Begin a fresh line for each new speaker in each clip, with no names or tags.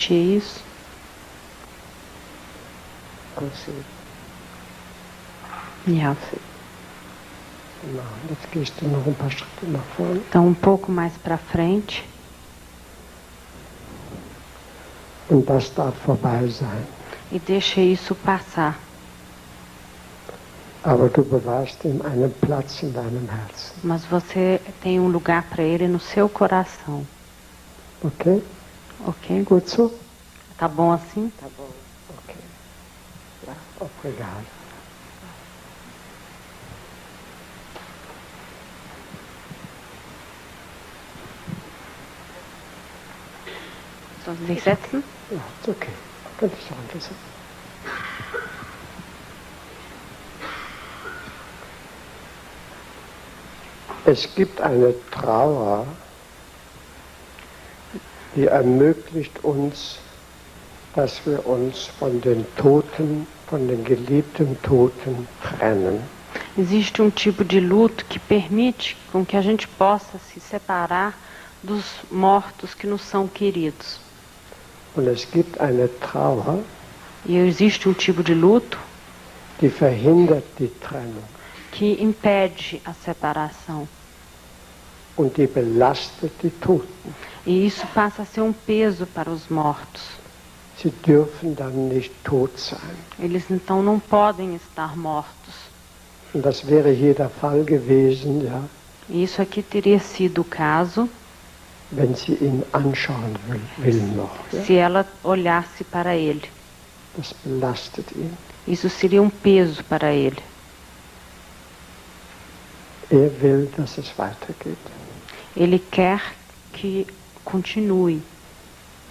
sentir isso.
Consigo.
Ja.
Genau. Jetzt gehst du noch ein paar Schritte nach vorne.
Então, pouco mais para frente.
Und das darf vorbei sein.
E deixa isso passar.
Aber du bewahrst ihm einen Platz in deinem Herzen.
Mas você tem lugar para ele no seu coração.
Okay?
Ok?
Gut so?
Tá bom assim?
Tá bom. Okay. Ja, obrigado.
Sollen Sie sich setzen?
Ja, ist okay. Könnte ich auch anfassen. Es gibt eine Trauer, die ermöglicht uns, dass wir uns von den Toten, von den geliebten Toten trennen.
Existe tipo de luto que permite com que a gente possa se separar dos mortos que nos são queridos.
Und es gibt eine Trauer,
E existe tipo de luto
die verhindert die Trennung
que impede a separação.
und die belastet die Toten.
E isso passa a ser peso para os mortos.
Sie dürfen dann nicht tot sein.
Eles então não podem estar mortos.
Und das wäre hier der Fall gewesen, ja,
E isso aqui teria sido o caso
wenn sie ihn anschauen will noch. Ja.
se ela olhasse para ele.
Das belastet ihn.
Isso seria peso para ele.
Er will, dass es weitergeht.
Ele quer que continue.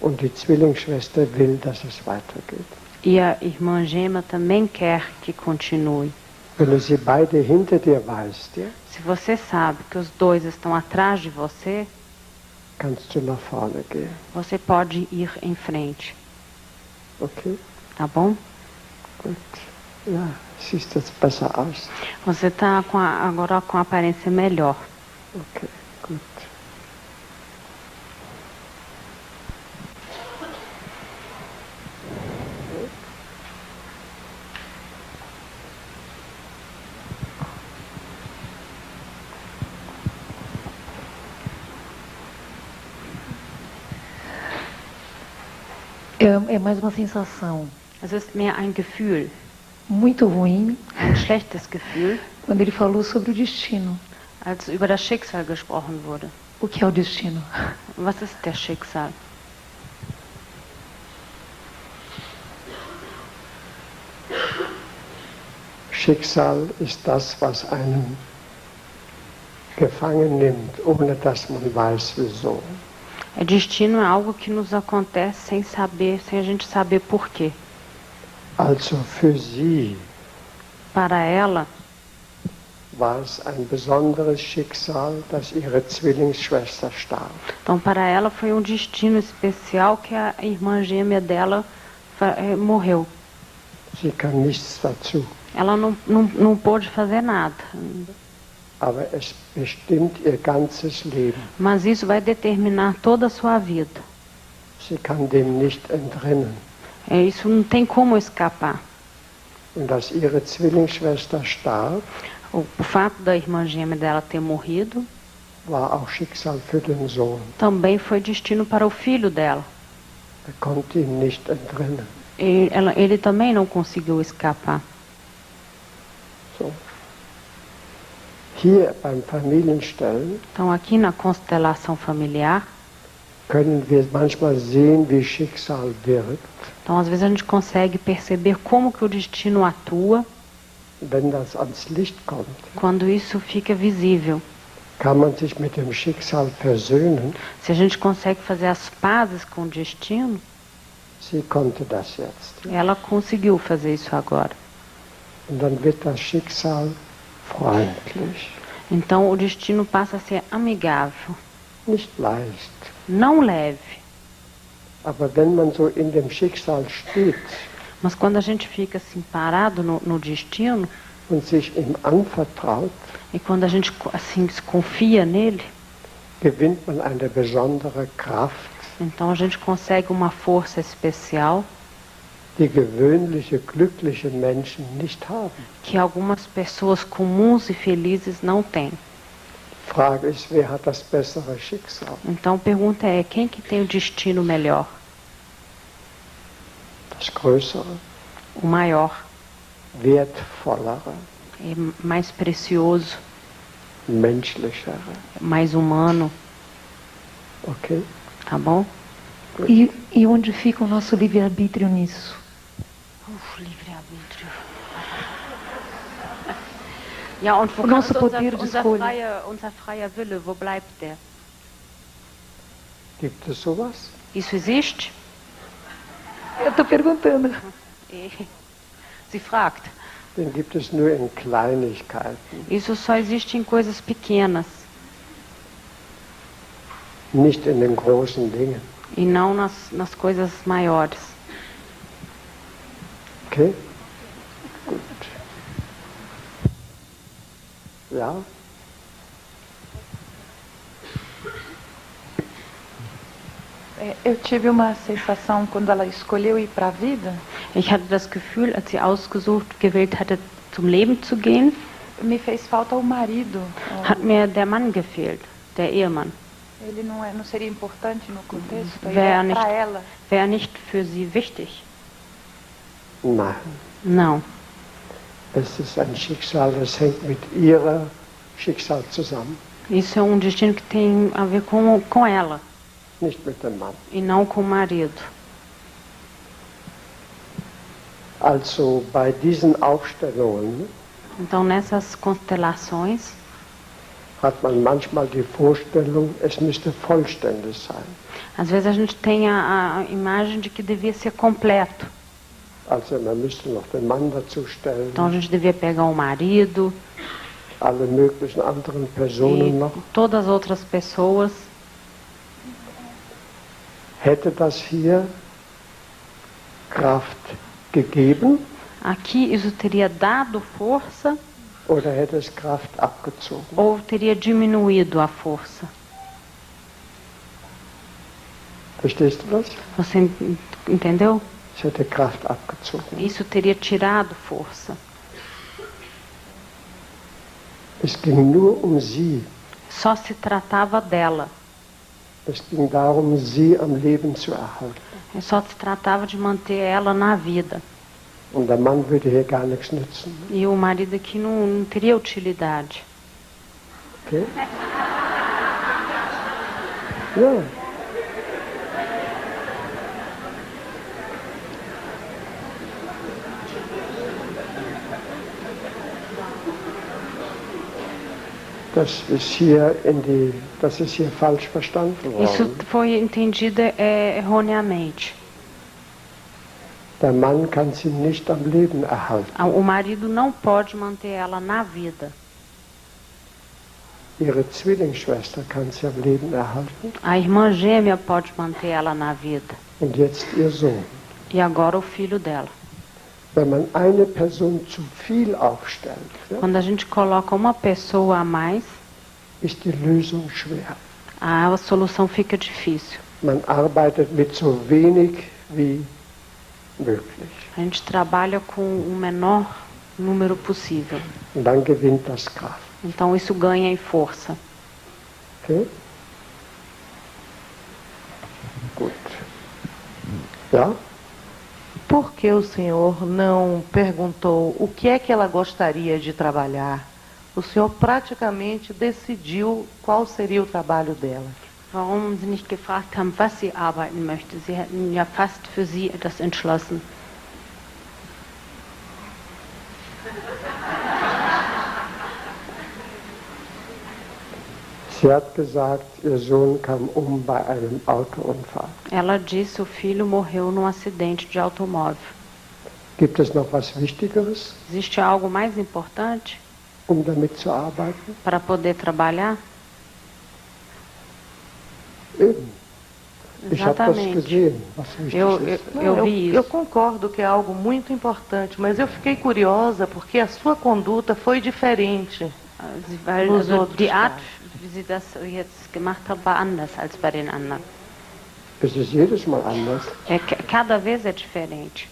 Und die Zwillingsschwester will, dass es weitergeht.
E a irmã gêmea também quer que continue.
Wenn du sie beide hinter dir weißt, ja,
Se você sabe que os dois estão atrás de você,
kannst du nach vorne gehen.
você pode ir em frente.
Okay?
Tá bom?
Gut. Ja, siehst jetzt besser aus.
Você está agora com a aparência melhor.
Okay, gut.
É mais uma sensação
Es ist mehr ein Gefühl,
muito ruim
ein schlechtes Gefühl,
quando ele falou sobre o destino.
als über das Schicksal gesprochen wurde.
O que é o destino?
Was ist der Schicksal?
Schicksal ist das, was einen gefangen nimmt, ohne dass man weiß, wieso.
Destino é algo que nos acontece sem saber, sem a gente saber por quê.
Also für sie
Para ela,
war es ein besonderes Schicksal, dass ihre Zwillingsschwester starb.
então para ela foi destino especial que a irmã gêmea dela morreu.
Sie kann nichts dazu,
Ela não pôde fazer nada.
aber es bestimmt ihr ganzes Leben.
Mas isso vai determinar toda a sua vida.
Sie kann dem nicht entrinnen.
Isso não tem como escapar.
Und dass ihre Zwillingsschwester starb,
O fato da irmã gêmea dela ter morrido
war auch Schicksal für den Sohn.
também foi destino para o filho dela.
Er konnte ihm nicht entrinnen.
Ele também não conseguiu escapar.
So. Hier beim Familienstellen
Então aqui na constelação familiar,
können wir manchmal sehen, wie Schicksal wirkt,
então às vezes a gente consegue perceber como que o destino atua
wenn das ans Licht kommt.
quando isso fica visível.
Kann man sich mit dem Schicksal versöhnen?
Se a gente consegue fazer as pazes com o destino,
Sie konnte das jetzt.
ela conseguiu fazer isso agora.
Und dann wird das Schicksal freundlich,
Então o destino passa a ser amigável,
nicht leicht.
não leve.
Aber wenn man so in dem Schicksal steht
Mas quando a gente fica assim parado no destino,
und sich ihm anvertraut,
e quando a gente assim se confia nele,
gewinnt man eine besondere Kraft,
Então a gente consegue uma força especial
die gewöhnliche, glückliche Menschen nicht haben.
que algumas pessoas comuns e felizes não têm.
Frage ist, wer hat das bessere Schicksal?
Então a pergunta é, quem que tem o destino melhor?
Das größere,
O maior,
wertvollere,
é mais precioso,
menschlichere.
mais humano,
Okay?
tá bom?
E onde fica o nosso livre-arbítrio nisso?
Livre-Arbítrio. Ja, und wo
O nosso
ist
poder de escolha.
unser freier Wille, wo bleibt der?
Gibt es sowas?
Isso existe?
Eu estou perguntando.
Sie fragt.
Den gibt es nur in Kleinigkeiten,
Isso só existe em coisas pequenas
nicht in den großen Dingen.
e não nas coisas maiores.
Okay? Gut. Ja?
Eu tive uma sensação quando ela escolheu ir para a vida,
Ich hatte das Gefühl, als sie gewählt hatte, zum Leben zu gehen,
me fez falta o marido.
hat mir der Mann gefehlt, der Ehemann.
Ele não seria importante no contexto?
Wer nicht-
Para ela.
Wäre nicht für sie wichtig?
Nein.
Não.
Es ist ein Schicksal, das hängt mit ihrem Schicksal zusammen,
Isso é um destino que tem a ver com ela
nicht mit dem Mann.
e não com o marido.
Also bei diesen Aufstellungen
Então, nessas constelações,
hat man manchmal die Vorstellung, es müsste vollständig sein.
às vezes a gente tem a imagem de que devia ser completo.
Also man müsste noch den Mann dazu stellen,
Então, a gente devia pegar o marido
alle möglichen anderen Personen
e
noch.
todas as outras pessoas.
Hätte das hier Kraft gegeben
Aqui, isso teria dado força
oder hätte es Kraft abgezogen?
ou teria diminuído a força?
Verstehst du das?
Você entendeu?
Es hätte Kraft abgezogen.
Isso teria tirado força.
Es ging nur um sie.
Só se tratava dela.
Es ging darum, sie am Leben zu erhalten.
Só se tratava de manter ela na vida.
Und der Mann würde hier gar nichts nützen.
E o marido aqui não teria utilidade.
Okay? Ja. Das ist hier falsch verstanden
Isso
worden.
foi entendido erroneamente.
Der Mann kann sie nicht am Leben erhalten.
O marido não pode manter ela na vida.
Ihre Zwillingsschwester kann sie am Leben erhalten
A irmã gêmea pode manter ela na vida.
und jetzt ihr Sohn.
E agora o filho dela.
Wenn man eine Person zu viel aufstellt, ja,
Quando a gente coloca uma pessoa a mais,
ist die Lösung schwer.
a solução fica difícil.
Man arbeitet mit so wenig wie möglich.
A gente trabalha com o menor número possível.
Und dann gewinnt das Kraft.
Então isso ganha em força.
Okay? Gut. Ja?
Por que o senhor não perguntou o que é que ela gostaria de trabalhar? O senhor praticamente decidiu qual seria o trabalho dela.
Warum Sie nicht gefragt haben, was sie arbeiten möchte? Sie hätten ja fast für sie das entschlossen.
Sie hat gesagt, ihr Sohn kam bei einem Autounfall.
Ela disse o filho morreu num acidente de automóvel.
Gibt es noch was Wichtigeres,
Existe algo mais importante
damit zu arbeiten?
para poder trabalhar?
Eben. Ich habe das
Exatamente.
gesehen, was wichtig ist.
Eu vi
eu
isso.
concordo que é algo muito importante, mas eu fiquei curiosa porque a sua conduta foi diferente.
Weil
Nos
also
outros
die Art,
casos.
wie sie das jetzt gemacht hat, war anders als bei den anderen.
Es ist jedes Mal anders.
Cada vez é diferente.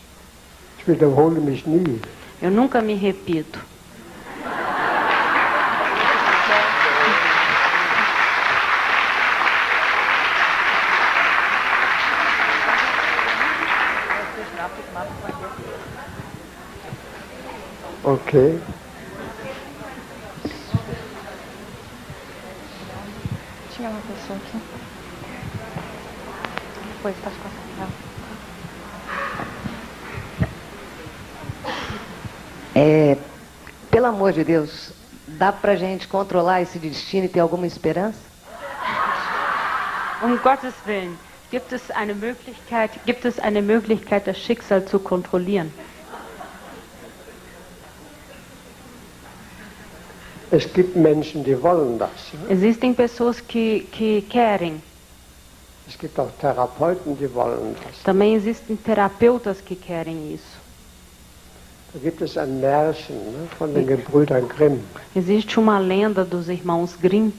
Ich wiederhole mich nie.
Eu nunca me repito.
Okay.
Tinha uma pessoa aqui. Depois pode passar.
Pelo amor de Deus, dá pra gente controlar esse destino e ter alguma esperança?
Gottes Willen, gibt es eine Möglichkeit, das Schicksal zu kontrollieren?
Es gibt Menschen, die wollen das. Ne?
Existem pessoas que querem.
Es gibt auch Therapeuten, die wollen das.
Também existem terapeutas que querem isso.
Da gibt es ein Märchen, ne, von den Gebrüdern Grimm.
Existe uma lenda dos irmãos Grimm.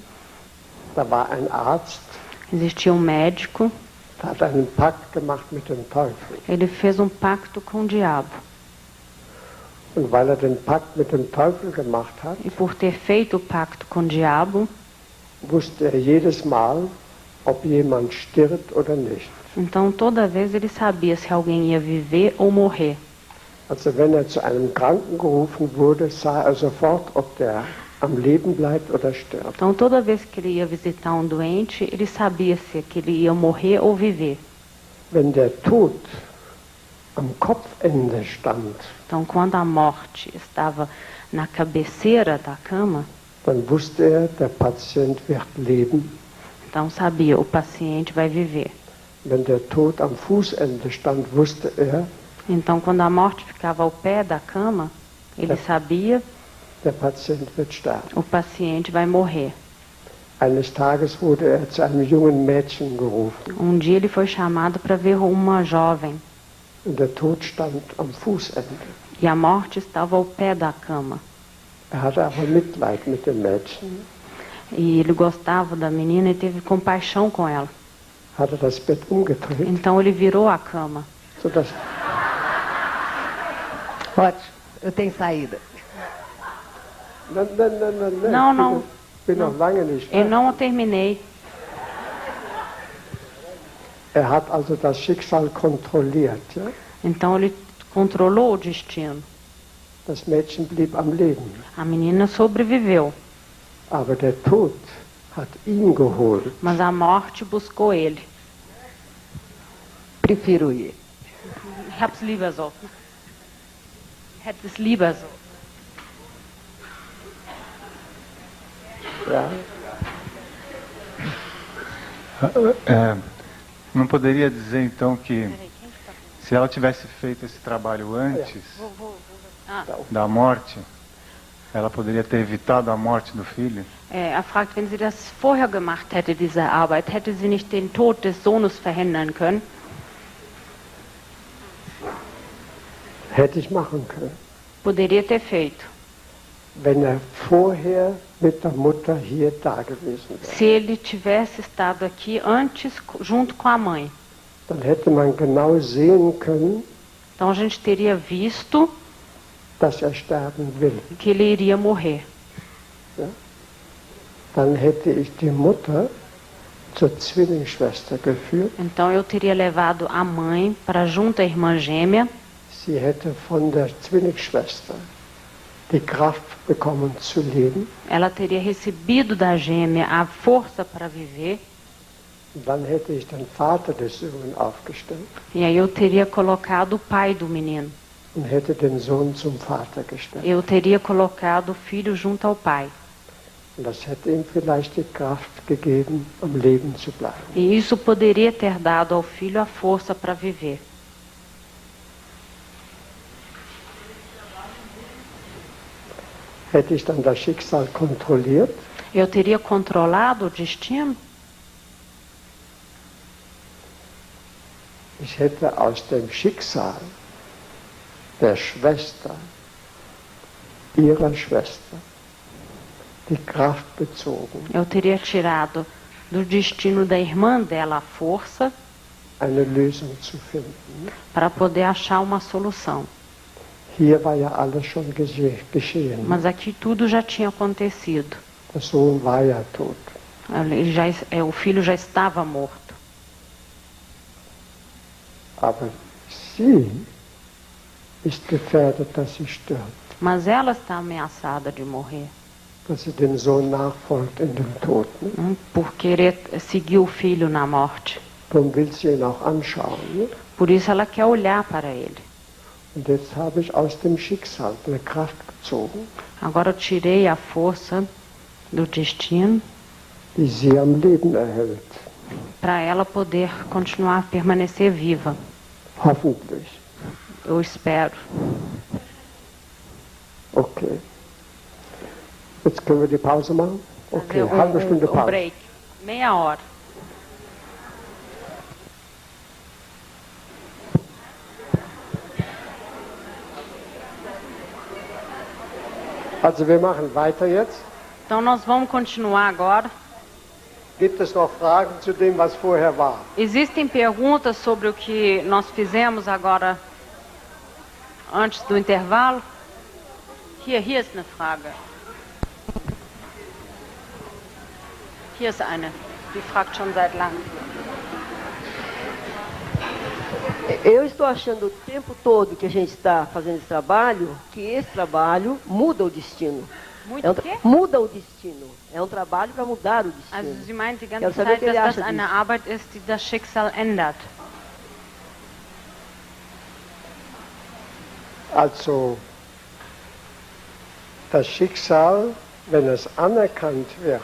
Da war ein Arzt,
Existia um médico.
der hat einen Pakt gemacht mit dem Teufel.
Ele fez um pacto com o diabo.
Und weil er den Pakt mit dem Teufel gemacht hat,
E por ter feito o pacto com o diabo,
wusste er jedes Mal, ob jemand stirbt oder nicht.
então toda vez ele sabia se alguém ia viver ou morrer.
Also wenn er zu einem Kranken gerufen wurde, sah er sofort, ob der am Leben bleibt oder stirbt.
Então toda vez que ele ia visitar um doente, ele sabia se aquele ia morrer ou viver.
Wenn der Tod am Kopfende stand,
Então quando a morte estava na cabeceira da cama,
dann wusste er, der Patient wird leben.
então sabia, o paciente vai viver.
Wenn der Tod am Fußende stand, wusste er,
Então quando a morte ficava ao pé da cama, ele sabia,
der Patient wird sterben.
o paciente vai morrer.
Eines Tages wurde er zu einem jungen Mädchen gerufen
Um dia ele foi chamado para ver uma jovem
und der Tod stand am Fußende.
e a morte estava ao pé da cama.
Er hatte aber Mitleid mit dem Mädchen,
E ele gostava da menina e teve compaixão com ela.
hatte das Bett umgedreht,
Então ele virou a cama.
sodass
Ótimo, eu tenho saída.
Nein,
Não, não.
bin noch lange nicht.
Eu não terminei.
Er hat also das Schicksal kontrolliert. Ja?
Então ele controlou o destino.
Das Mädchen blieb am Leben,
A menina sobreviveu,
aber der Tod hat ihn geholt.
mas a morte buscou ele.
Prefiro ir.
Ich hab's lieber so. Hätte es lieber so.
Ja?
Não poderia dizer então que se ela tivesse feito esse trabalho antes da morte, ela poderia ter evitado a morte do filho?
Er fragt, wenn sie das vorher gemacht hätte, diese Arbeit, hätte sie nicht den Tod des Sohnes verhindern können?
Hätte ich machen können,
Poderia ter feito.
wenn er vorher mit der Mutter hier da gewesen wäre.
Se ele tivesse estado aqui antes, junto com a mãe.
Dann hätte man genau sehen können,
Então a gente teria visto
dass er sterben will.
que ele iria morrer.
Dann hätte ich die Mutter zur Zwillingsschwester geführt.
Então eu teria levado a mãe para junto à irmã gêmea.
Sie hätte von der Zwillingsschwester die Kraft bekommen zu leben.
Ela teria recebido da gêmea a força para viver.
Und dann hätte ich den Vater des Sohnes aufgestellt
E aí eu teria colocado o pai do menino.
und hätte den Sohn zum Vater gestellt.
Eu teria colocado o filho junto ao pai.
Und das hätte ihm vielleicht die Kraft gegeben, am Leben zu bleiben.
E isso poderia ter dado ao filho a força para viver.
Hätte ich dann das Schicksal kontrolliert,
Eu teria controlado o destino?
ich hätte aus dem Schicksal der Schwester, ihrer Schwester, die Kraft bezogen
Eu teria tirado do destino da irmã dela a força
eine Lösung zu finden.
Para poder achar uma solução.
Hier war ja alles schon geschehen.
Mas aqui tudo já tinha acontecido.
Der Sohn war ja tot.
O filho já estava morto.
Aber sie ist gefährdet, dass sie stirbt.
Mas ela está ameaçada de morrer.
Dass sie dem Sohn nachfolgt in dem Tod. Ne?
Por querer seguir o filho na morte.
Darum will sie ihn auch anschauen. Ne?
Por isso ela quer olhar para ele.
Und jetzt habe ich aus dem Schicksal eine Kraft gezogen.
Agora eu tirei a força do destino.
Die sie am Leben erhält.
Para ela poder continuar a permanecer viva.
Hoffentlich.
Eu espero.
Okay. Jetzt können wir die Pause machen? Okay, halbe Stunde Pause.
Break. Meia hora.
Also wir machen weiter jetzt.
Então nós vamos continuar agora.
Gibt es noch Fragen zu dem, was vorher war?
Existem perguntas sobre o que nós fizemos agora antes do intervalo? Hier ist eine Frage. Hier ist eine. Die fragt schon seit langem.
Eu estou achando o tempo todo que a gente está fazendo esse trabalho, que esse trabalho muda o destino. Muda o destino. É um trabalho para mudar o destino.
Also sie meint die ganze Zeit, dass das eine Arbeit ist, die das Schicksal ändert.
Also das Schicksal, wenn es anerkannt wird,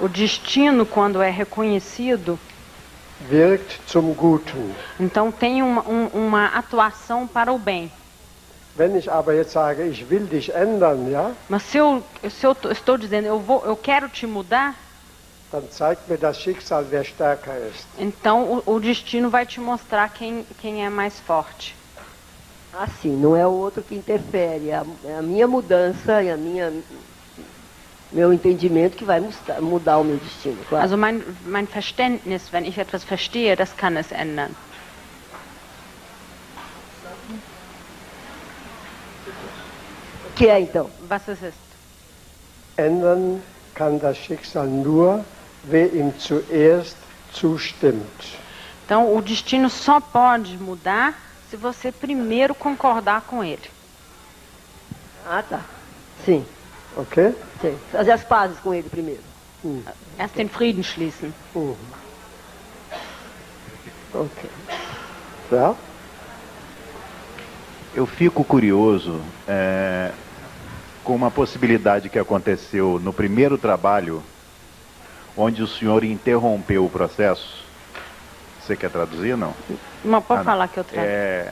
o destino, quando é reconhecido,
wirkt zum Guten.
Então tem uma atuação para o bem.
Wenn ich aber jetzt sage, ich will dich ändern, ja?
Mas se eu estou dizendo, eu quero te mudar,
dann zeigt mir das Schicksal, wer stärker ist.
Então o destino vai te mostrar quem é mais forte.
Assim, não é o outro que interfere, é a minha mudança e meu entendimento que vai mudar o meu destino, claro.
Also mein Verständnis, wenn ich etwas verstehe, das kann es ändern.
O que é então?
Was ist es?
Ändern kann das Schicksal nur, wer ihm zuerst zustimmt.
Então o destino só pode mudar se você primeiro concordar com ele.
Ah, tá. Sim.
Okay?
Sim. Fazer as pazes com ele primeiro.
Erst den Frieden schließen.
Okay. Ja?
Eu fico curioso com uma possibilidade que aconteceu no primeiro trabalho, onde o senhor interrompeu o processo. Você quer traduzir, não?
Não, pode falar que eu traduzo.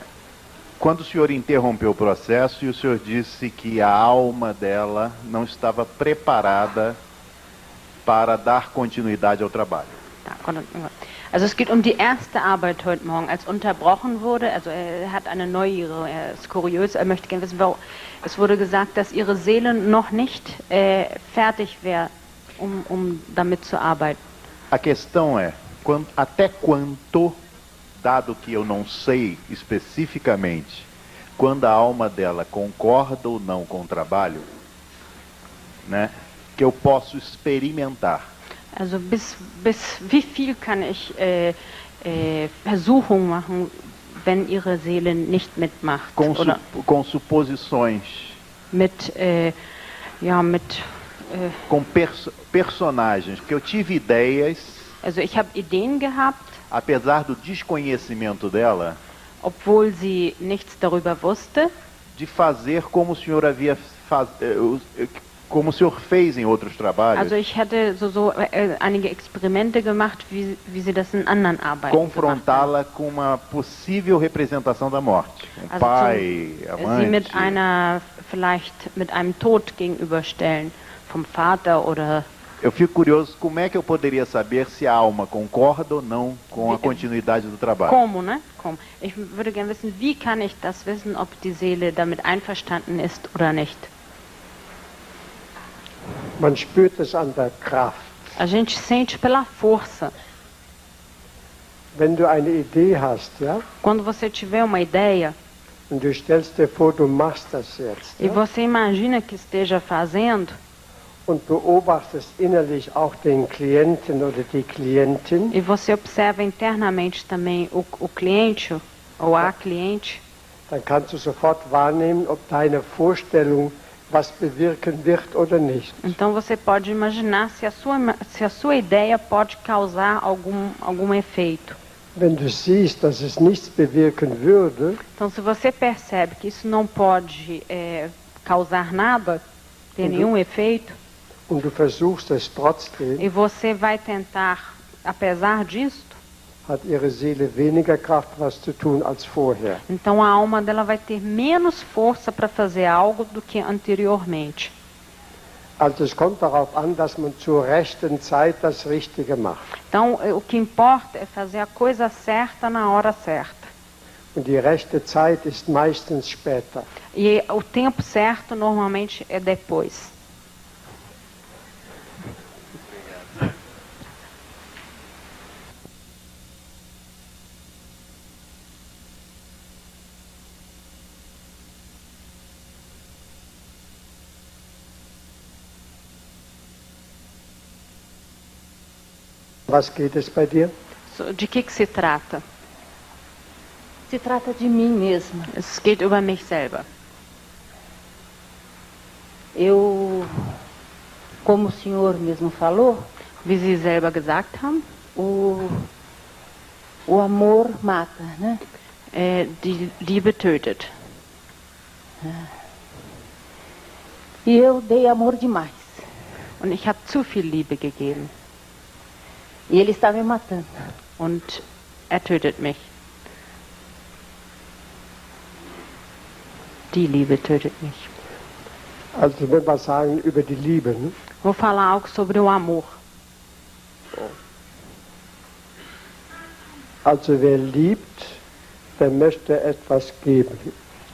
Quando o senhor interrompeu o processo e o senhor disse que a alma dela não estava preparada para dar continuidade ao trabalho.
Also es geht um die erste Arbeit heute Morgen, als unterbrochen wurde. Also er hat eine Neugier, er ist kurios, er möchte gerne wissen, warum. Es wurde gesagt, dass ihre Seele noch nicht fertig wäre, um damit zu arbeiten.
A questão é, até quanto, dado que eu não sei especificamente, quando a alma dela concorda ou não com o trabalho, né, que eu posso experimentar.
Also bis wie viel kann ich Versuchung machen, wenn ihre Seele nicht mitmacht?
Com suposições. Com personagens, porque eu tive ideias.
Also ich habe Ideen gehabt.
Apesar do desconhecimento dela.
Obwohl sie nichts darüber wusste.
De fazer como o senhor havia como o senhor fez em outros trabalhos.
Also ich hatte einige Experimente gemacht, wie sie das in anderen Arbeiten
confrontá-la com uma possível representação da morte. Pai, amante.
Sie vielleicht mit einem Tod gegenüberstellen, vom Vater oder...
Eu fico curioso, como é que eu poderia saber se a alma concorda ou não com a continuidade do trabalho?
Como, né? Como. Ich würde gerne wissen, wie kann ich das wissen, ob die Seele damit einverstanden ist oder nicht?
Man spürt es an der Kraft.
A gente sente pela força.
Wenn du eine Idee hast, ja?
Quando você tiver uma ideia,
Und du stellst dir vor, du machst das jetzt,
e
ja?
você imagina que esteja fazendo,
Und beobachtest innerlich auch den Klienten oder die Klientin,
e você observa internamente também o cliente ou a cliente,
dann kannst du sofort wahrnehmen, ob deine Vorstellung was bewirken wird oder nicht.
então você pode imaginar se a sua ideia pode causar algum efeito.
Wenn du siehst, dass es nichts bewirken würde,
Então, se você percebe que isso não pode causar nada, ter nenhum efeito,
und du versuchst es trotzdem,
e você vai tentar, apesar disto,
hat ihre Seele weniger Kraft, was zu tun, als vorher.
então a alma dela vai ter menos força para fazer algo do que anteriormente.
Also es kommt darauf an, dass man zur rechten Zeit das Richtige macht.
Então, o que importa é fazer a coisa certa na hora certa.
Und die rechte Zeit ist meistens später.
E o tempo certo normalmente é depois.
Was geht es bei dir?
De que se trata?
Se trata de mim mesma.
Es geht über mich selber.
Eu, como o senhor mesmo falou,
Wie Sie selber gesagt haben,
o amor mata, né?
Die Liebe tötet.
E eu dei amor demais.
Und ich habe zu viel Liebe gegeben.
E ele está me matando.
Und er tötet mich. Die Liebe tötet mich.
Also wenn wir sagen über die Liebe, ne?
Vou falar algo sobre o amor.
Also wer liebt, der möchte etwas geben.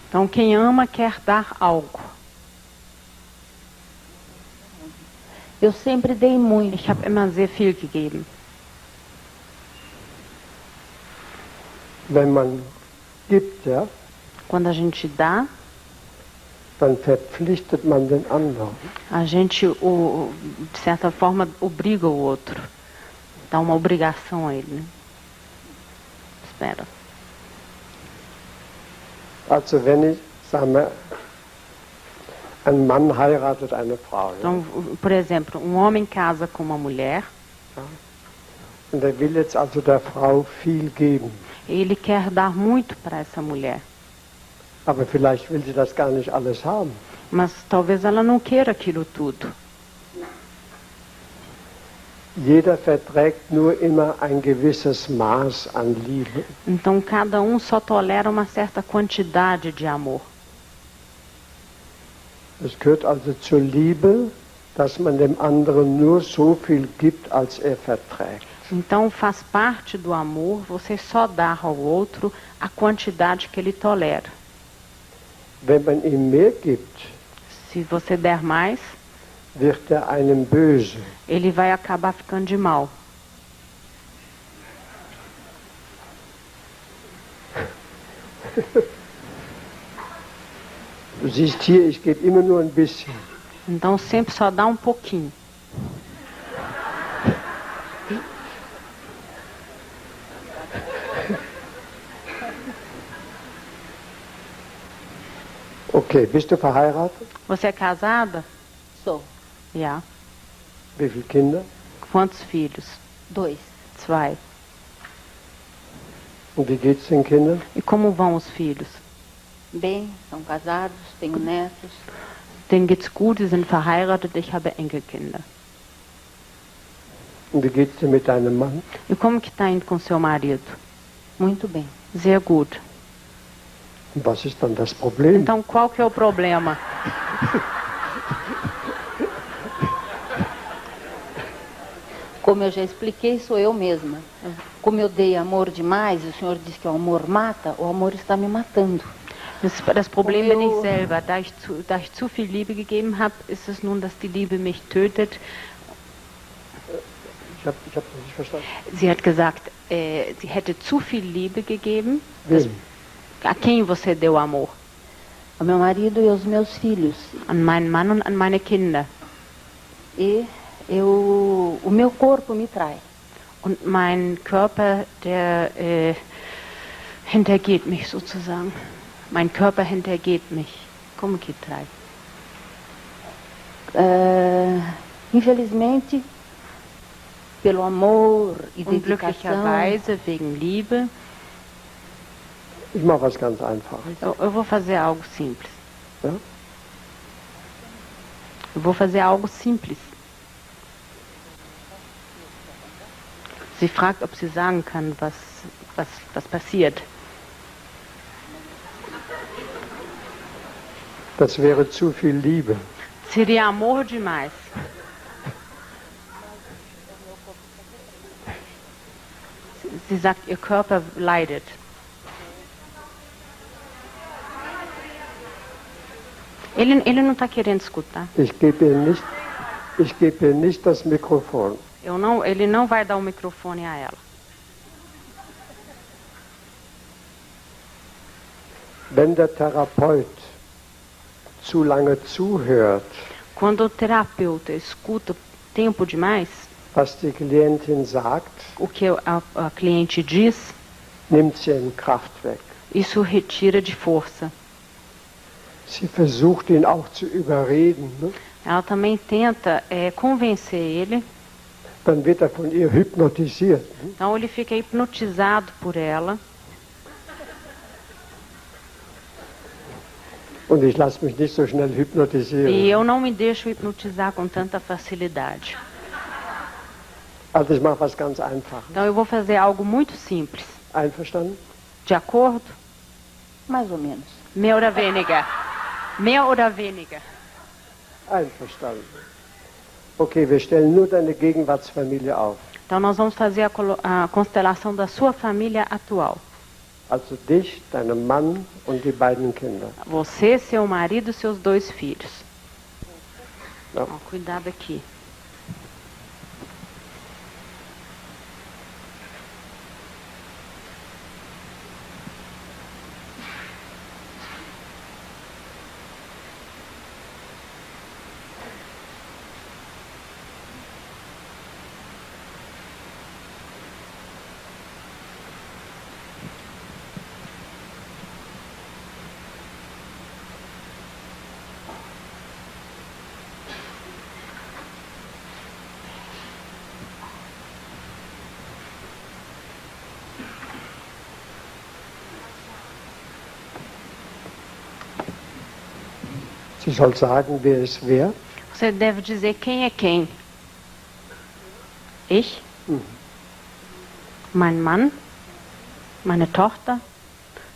Então quem ama quer dar algo.
Eu sempre dei muito.
Ich habe immer sehr viel gegeben.
Wenn man gibt, ja,
Quando a gente dá,
dann verpflichtet man den anderen.
a gente, de certa forma, obriga o outro. Dá uma obrigação a ele, né? Espera.
Also wenn ich, sagen wir, ein Mann heiratet eine Frau, ja,
Então, por exemplo, um homem casa com uma mulher,
und er will jetzt also der Frau viel geben.
ele quer dar muito para essa mulher.
Aber vielleicht will sie das gar nicht alles haben.
Mas talvez ela não queira aquilo tudo.
Jeder verträgt nur immer ein gewisses Maß an Liebe.
Então cada um só tolera uma certa quantidade de amor.
Es gehört also zur Liebe, dass man dem anderen nur so viel gibt, als er verträgt.
Então faz parte do amor você só dar ao outro a quantidade que ele tolera.
Wenn man ihm mehr gibt,
Se você der mais,
wird er einem böse.
ele vai acabar ficando de mal.
Du siehst hier, ich gebe immer nur ein bisschen.
Então sempre só dá um pouquinho.
Okay, bist du verheiratet?
Você é casada?
Sou.
Ja.
Wie viele Kinder?
Quantos filhos?
2.
2.
Und wie geht's den Kindern?
E como vão os filhos?
Bem, são casados, tenho netos.
Denen geht's gut, sie sind verheiratet, ich habe Enkelkinder.
Und wie geht's dir mit deinem Mann?
E como que está indo com seu marido?
Muito bem.
Sehr gut.
Und was ist dann das Problem?
Então qual que é o problema?
Como eu já expliquei, sou eu mesma. Como eu dei amor demais, o senhor disse que o amor mata, o amor está me matando.
Das Problem bin ich selber. Da ich zu viel Liebe gegeben habe, ist es nun, dass die Liebe mich tötet.
Ich hab das nicht verstanden.
Sie hat gesagt, sie hätte zu viel Liebe gegeben. A quem você deu amor?
Ao meu marido e aos meus filhos.
An meinen Mann und an meine Kinder.
E o meu corpo me trai.
Und mein Körper, der hintergeht mich sozusagen. Mein Körper hintergeht mich. Como que trai?
Infelizmente, pelo amor e dedicação.
Unglücklicherweise wegen Liebe.
Ich mache was ganz Einfaches.
Eu vou fazer algo simples.
Ja?
Eu vou fazer algo simples. Sie fragt, ob sie sagen kann, was passiert.
Das wäre zu viel Liebe.
Seria amor demais. Sie sagt, ihr Körper leidet. Ele não está querendo escutar.
Ich gebe ihr nicht das Mikrofon.
Ele não vai dar o microfone a ela.
Wenn der Therapeut zu lange zuhört,
quando o terapeuta escuta tempo demais,
was die Klientin sagt,
o que a cliente diz,
nimmt sie in Kraft weg.
Isso retira de força.
Sie versucht ihn auch zu überreden. Ne?
Ela também tenta convencer ele.
Dann wird von ihr hypnotisiert. Ne?
Então ele fica hipnotizado por ela.
Und ich lasse mich nicht so schnell hypnotisieren.
E eu não me deixo hipnotizar com tanta facilidade.
Also ich mache was ganz Einfaches.
Então eu vou fazer algo muito simples.
Einverstanden?
De acordo?
Mais ou menos.
Mehr oder weniger. Mehr oder weniger.
Einverstanden. Okay, wir stellen nur deine Gegenwartsfamilie auf.
Então nós vamos fazer a constelação da sua família atual.
Also dich, deinen Mann und die beiden Kinder.
Você, seu marido e seus 2 filhos.
Não.
Ó, cuidado aqui.
Sie soll sagen, wer ist wer.
Você deve dizer quem é quem. Ich, mein Mann, meine Tochter,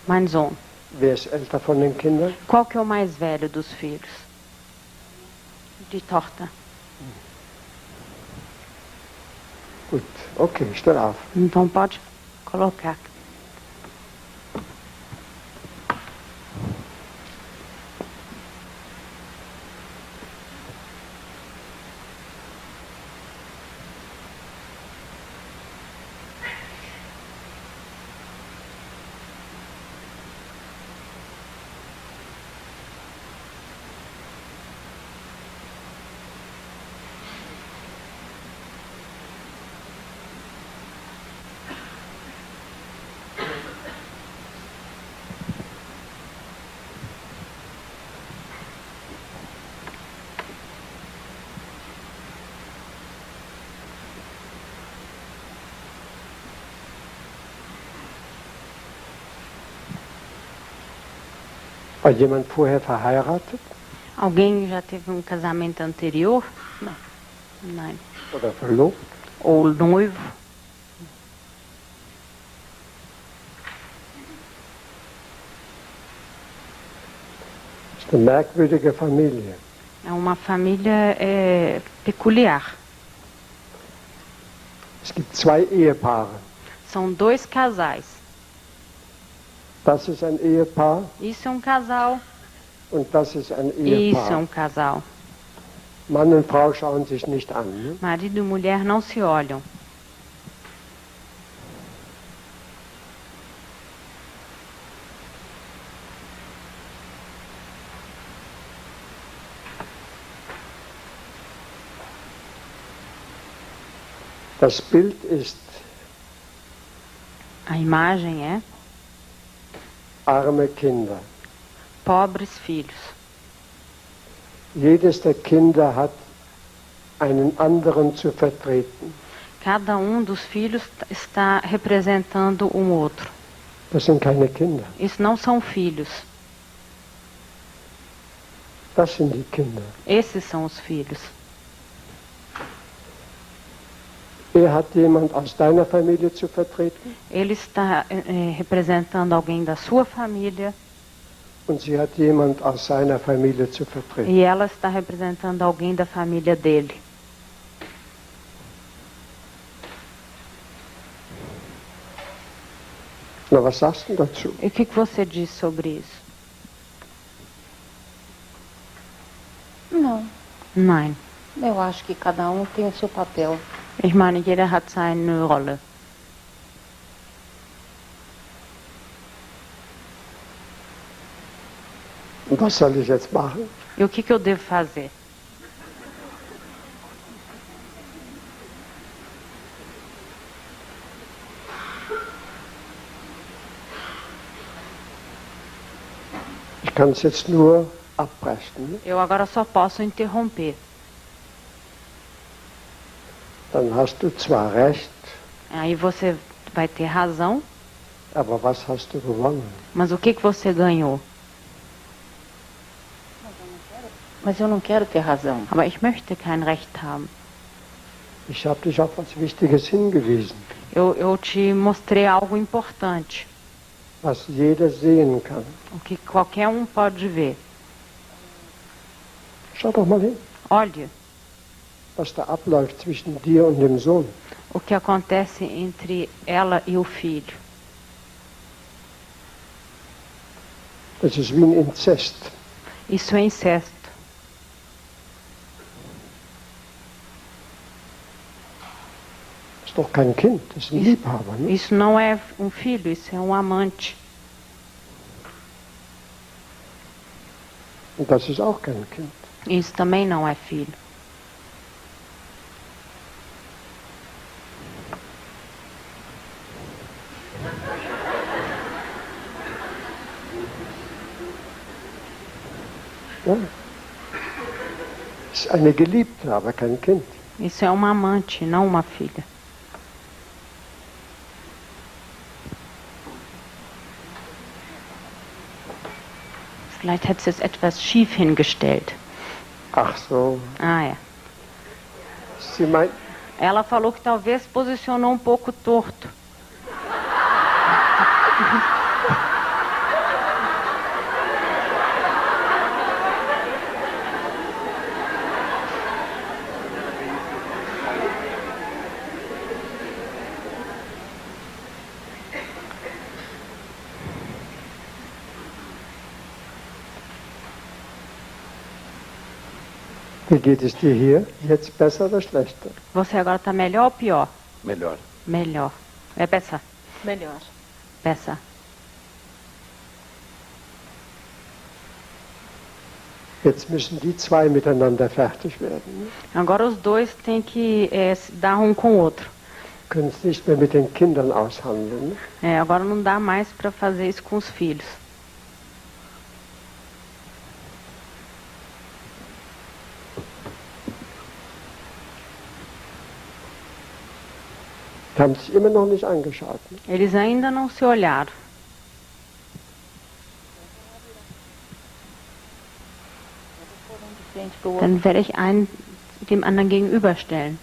mein Sohn.
Wer ist älter von den Kindern?
Qual que é o mais velho dos filhos? Die Tochter.
Gut, okay, stell auf.
Então pode colocar.
War jemand vorher verheiratet?
Alguém já teve um casamento anterior? Não. Nein.
Oder verlobt?
Ou noivo?
Das ist eine merkwürdige Familie.
É uma família peculiar.
Es gibt 2 Ehepaare.
São 2 casais.
Das ist ein Ehepaar
Isso é um casal.
und das ist ein
Isso é
Ehepaar.
um casal.
Mann und Frau schauen sich nicht an. Ne?
Marido e mulher não se olham.
Das Bild ist
A imagem é
arme Kinder.
pobres filhos.
Jedes der Kinder hat einen anderen zu vertreten.
Cada dos filhos está representando um outro.
Das sind keine Kinder.
Isso não são filhos.
Das sind die Kinder.
Esses são os filhos.
Er hat jemand aus deiner Familie zu vertreten.
Ele está representando alguém da sua família.
Und sie hat jemand aus seiner Familie zu vertreten.
E ela está representando alguém da família dele.
Na, was sagst du dazu?
E o que você diz sobre isso?
Não.
Nein.
Eu acho que cada tem o seu papel.
Ich meine, jeder hat seine Rolle.
Und was soll ich jetzt machen?
E o que eu devo fazer?
Ich kann es jetzt nur abbrechen. Ne?
Eu agora só posso interromper.
Dann hast du zwar recht,
Aí você vai ter razão,
aber was hast du gewonnen?
mas o que você ganhou?
Mas eu não quero ter razão.
Aber ich möchte kein Recht haben.
Ich habe dich auf etwas Wichtiges hingewiesen,
Eu te mostrei algo importante,
was jeder sehen kann.
o que qualquer pode ver.
Schau doch mal hin,
Olhe
was da abläuft zwischen dir und dem Sohn.
o que acontece entre ela e o filho.
Das ist wie ein Inzest.
Isso é incesto.
Das ist doch kein Kind, das ist ein Liebhaber. Ne?
Isso não é um filho, isso é um amante.
Und das ist auch kein Kind.
Isso também não é filho.
Ja. Das ist eine Geliebte, aber kein Kind.
Isso é uma amante, não uma filha. Vielleicht hättest du es etwas schief hingestellt.
Ach so.
Ah, é.
Sie meint,
Ela falou que talvez posicionou pouco torto.
wie geht es dir hier? Jetzt besser oder schlechter?
Você agora está melhor ou pior?
Melhor.
Melhor. É besser.
Melhor.
Besser.
Jetzt müssen die zwei miteinander fertig werden.
Agora os dois têm que se dar com o outro.
Können es nicht mehr mit den Kindern aushandeln.
Agora não dá mais para fazer isso com os filhos.
Die haben sich immer noch nicht angeschaut. Ne?
Eles ainda não se olharam. Dann werde ich einen dem anderen gegenüberstellen.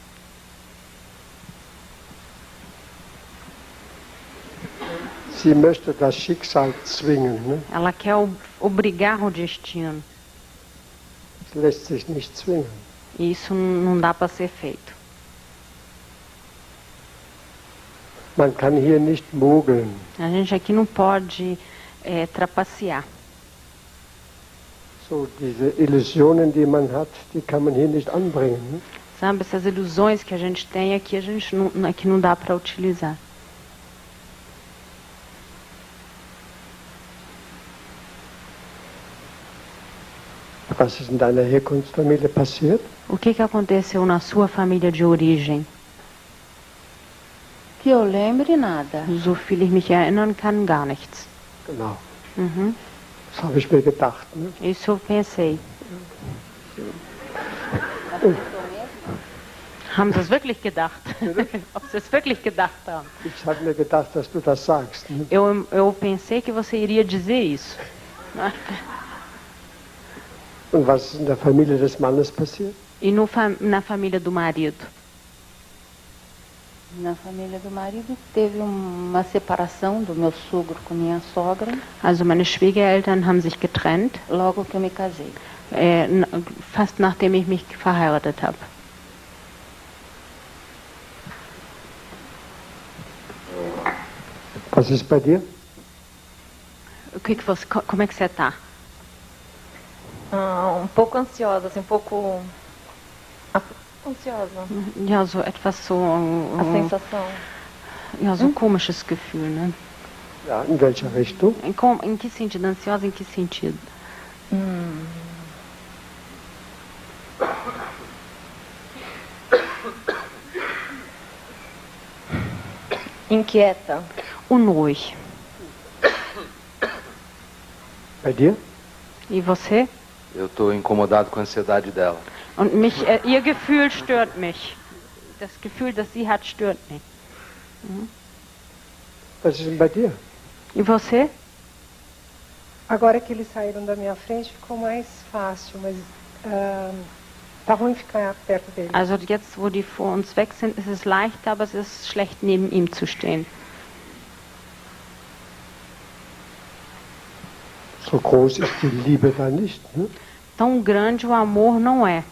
Sie möchte das Schicksal zwingen. Ne?
Ela quer obrigar o destino.
Es lässt sich nicht zwingen.
E isso não dá para ser feito.
Man kann hier nicht mogeln.
A gente aqui não pode trapacear.
So, diese Illusionen, die man hat, die kann man hier nicht anbringen. Ne?
Sabe, essas ilusões que a gente tem aqui, aqui não dá para utilizar.
Was ist in deiner Herkunftsfamilie passiert?
O que aconteceu na sua família de origem?
Que eu lembre nada.
So viel ich mich erinnern kann, gar nichts.
Genau.
Mhm.
Das habe ich mir gedacht. Ne?
Isso eu pensei. Haben Sie es wirklich gedacht? Ob Sie es wirklich gedacht haben?
Ich habe mir gedacht, dass du das sagst. Ne?
Eu pensei que você iria dizer isso.
Und was ist in der Familie des Mannes passiert?
E na família do marido?
Na família do marido teve uma separação do meu sogro com minha sogra.
Also meine Schwiegereltern haben sich getrennt.
Logo que eu me casei.
Fast nachdem ich mich verheiratet habe.
Was ist bei dir?
Como é que você está?
Pouco ansiosa, assim, pouco ansiosa.
Ja, so etwas so...
A sensação.
Ja, so komisches Gefühl, ne?
Ja, in welcher Richtung?
Em que sentido? Ansiosa em que sentido?
Inquieta.
Unruhig.
Bei dir?
E você?
Eu estou incomodado com a ansiedade dela.
Und ihr Gefühl stört mich. Das Gefühl, das sie hat, stört mich.
Was ist denn bei dir?
E você?
Agora que eles saíram da minha frente, ficou mais fácil, mas tá ruim ficar perto deles.
Also jetzt, wo die vor uns weg sind, ist es leichter, aber es ist schlecht, neben ihm zu stehen.
So groß ist die Liebe da nicht, ne?
Tão grande o amor não é.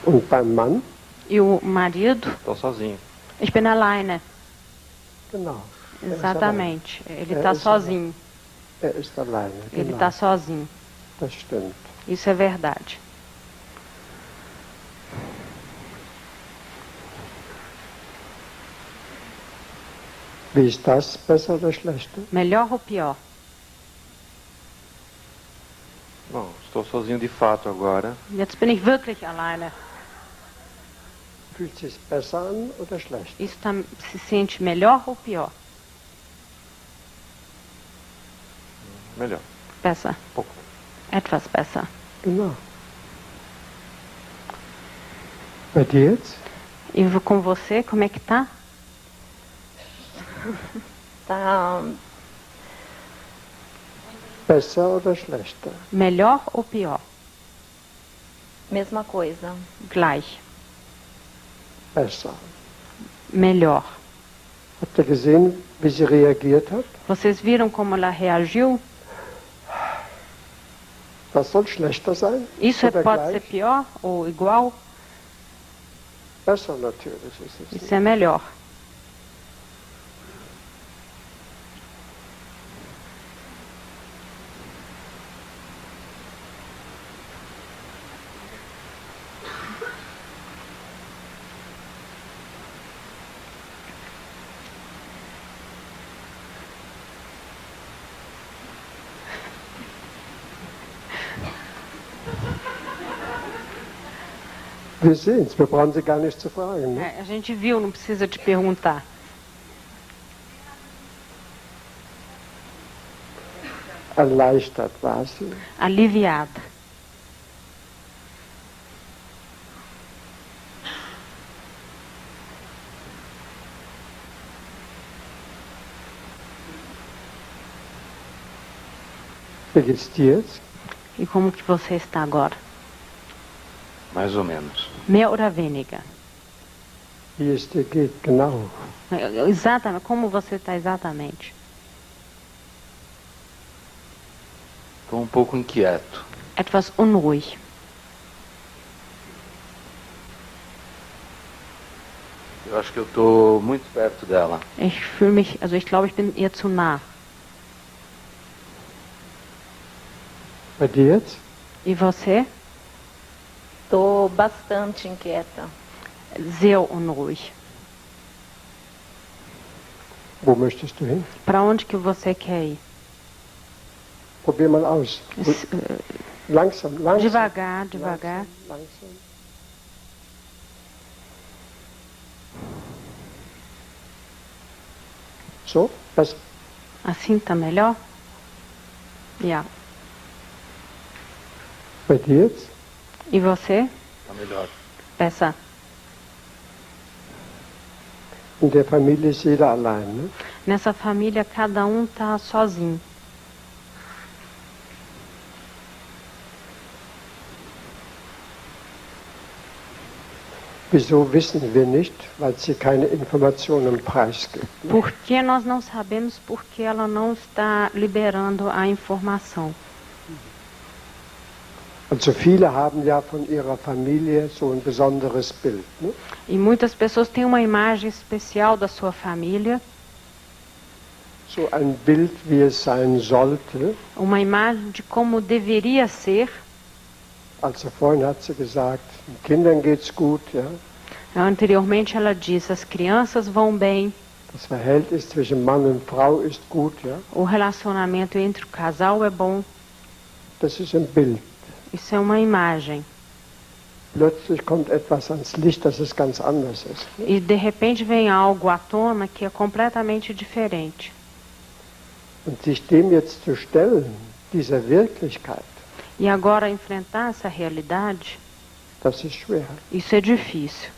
Und beim Mann?
E o marido?
Estou sozinho.
Ich bin alleine.
Genau.
Exatamente. Ele está sozinho.
Er ist alleine.
Ele
Genau.
está sozinho.
Das stimmt.
Isso é verdade.
Wie ist das, besser oder schlechter?
Melhor ou pior?
Bom, estou sozinho de fato agora.
Jetzt bin ich wirklich alleine.
Fühlt sich besser an oder schlecht?
Isso se sente melhor ou pior?
Melhor.
Besser.
Pouco.
Etwas besser.
Genau. Bei dir jetzt?
E com você, como é que tá?
Tá.
Besser oder schlechter?
Melhor ou pior?
Mesma coisa.
Gleich.
Besser.
Melhor.
Habt ihr gesehen, wie sie reagiert hat?
Vocês viram como ela reagiu?
Das soll schlechter sein?
Isso
oder
pode
gleich?
ser pior ou igual?
Besser natürlich ist es.
Isso é melhor.
Wir sehen es, wir brauchen sie gar nicht zu fragen. Ne?
A gente viu, não precisa te perguntar.
Erleichtert war sie.
Aliviada.
Wie geht's dir jetzt?
E como que você está agora?
Mais ou menos.
Mehr oder weniger?
Wie es dir geht, genau.
Exatamente. Como você está exatamente?
Estou um pouco inquieto.
Etwas unruhig.
Eu acho que eu estou muito perto dela.
Ich fühle mich, also ich glaube, ich bin ihr zu nah.
Bei dir jetzt?
E você?
Estou bastante inquieta.
Sehr unruhig.
Wo möchtest du hin?
Para onde que você quer ir?
Probier mal aus. Langsam, langsam.
Devagar, devagar.
Langsam. So, besser.
Assim tá melhor? Ja.
Bei dir jetzt?
E você?
Está melhor.
Besser.
In der Familie ist jeder allein, ne?
Nessa família, cada tá sozinho.
Wieso wissen wir nicht? Weil sie keine Informationen preisgibt.
Por que nós não sabemos? Porque ela não está liberando a informação.
Also viele haben ja von ihrer Familie so ein besonderes Bild, ne?
E muitas pessoas têm uma imagem especial da sua família.
So ein Bild, wie es sein sollte.
Uma imagem de como deveria ser.
Also vorhin hat sie gesagt, den Kindern geht's gut, ja.
Anteriormente ela disse, as crianças vão bem.
Das Verhältnis zwischen Mann und Frau ist gut, ja.
O relacionamento entre o casal é bom.
Das ist ein Bild.
Isso é uma imagem.
Plötzlich kommt etwas ans Licht, dass es ganz anders ist.
E de repente vem algo à tona que é completamente diferente.
Und sich dem jetzt zu stellen, dieser Wirklichkeit,
E agora enfrentar essa realidade,
das ist schwer.
isso é difícil.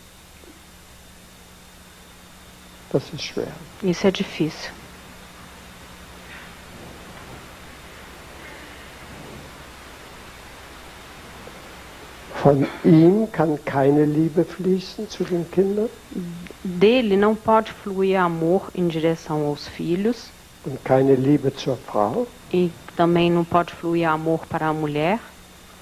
Das ist schwer.
Isso é difícil.
Von ihm kann keine Liebe fließen zu den Kindern.
Dele não pode fluir amor em direção aos filhos.
Und keine Liebe zur Frau.
E também não pode fluir amor para a mulher.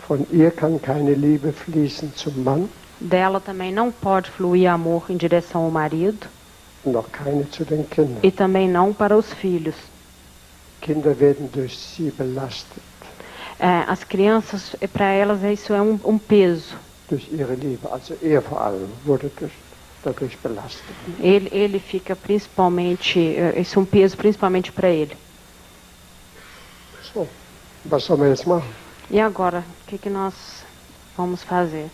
Von ihr kann keine Liebe fließen zum Mann.
Dela também não pode fluir amor em direção ao marido.
Und auch keine zu den Kindern.
E também não para os filhos.
Kinder werden durch sie belastet.
As crianças, para elas, isso é um peso.
Durch ihre Liebe, also er vor allem, wurde dadurch belastet.
Ele fica principalmente, isso é um peso principalmente para ele.
So, was sollen wir jetzt machen?
E agora, o que nós vamos fazer?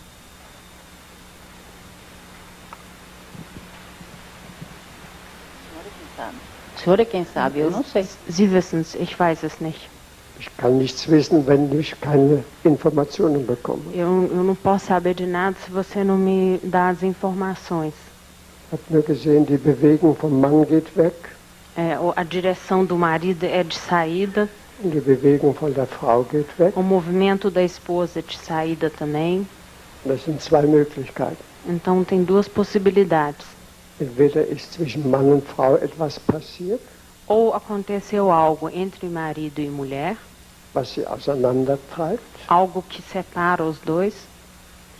O senhor é quem sabe, eu não sei.
Sie wissen's, ich weiß es nicht.
Ich kann nichts wissen, wenn ich keine Informationen bekomme.
Eu não posso saber de nada se você não me dá as informações.
Ich habe nur gesehen, die Bewegung vom Mann geht weg.
A direção do marido é de saída.
Und die Bewegung von der Frau geht weg.
O movimento da esposa é de saída também.
Das sind zwei Möglichkeiten.
Então tem duas possibilidades.
Entweder ist zwischen Mann und Frau etwas passiert,
ou aconteceu algo entre marido e mulher,
was sie auseinandertreibt,
algo que separa os dois,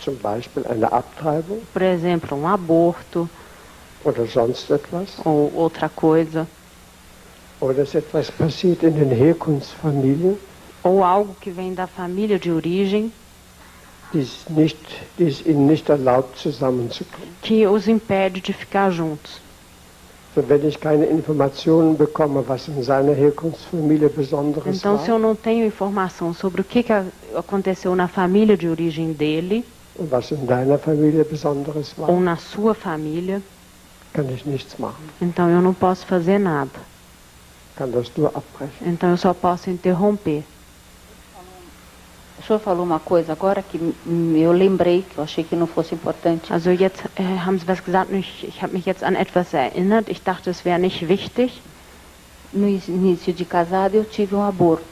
zum Beispiel eine Abtreibung,
por exemplo, um aborto,
oder sonst etwas,
ou outra coisa,
oder ist etwas passiert in den Herkunftsfamilien,
ou algo que vem da família de origem,
die es ihnen nicht erlaubt, zusammenzukommen.
Que os impede de ficar juntos.
So, wenn ich keine Informationen bekomme, was in seiner Herkunftsfamilie Besonderes
então,
war,
se eu não tenho informação sobre o que aconteceu na família de origem dele,
und was in deiner Familie Besonderes war,
ou na sua família,
kann ich nichts machen.
então eu não posso fazer nada.
Kann das nur abbrechen.
Então eu só posso interromper.
O senhor falou uma coisa agora que eu lembrei, que eu achei que não fosse importante.
Also jetzt haben Sie was gesagt, ich habe mich jetzt an etwas erinnert, ich dachte, es wäre nicht wichtig.
No início de casado eu tive aborto.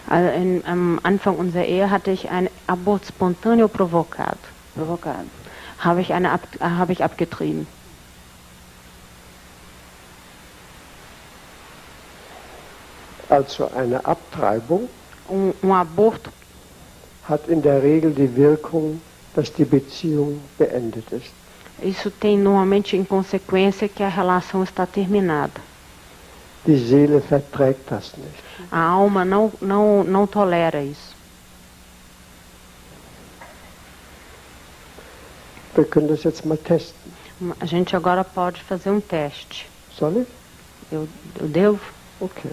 Also am Anfang unserer Ehe hatte ich ein Abort spontâneo provocado. Habe ich abgetrieben.
Also eine Abtreibung
aborto
hat in der Regel die Wirkung, dass die Beziehung beendet ist.
Isso tem normalmente em consequência que a relação está terminada.
Die Seele verträgt das nicht.
A alma não tolera isso.
Wir können das jetzt mal testen.
A gente agora pode fazer um teste.
Soll ich?
Eu devo?
Okay.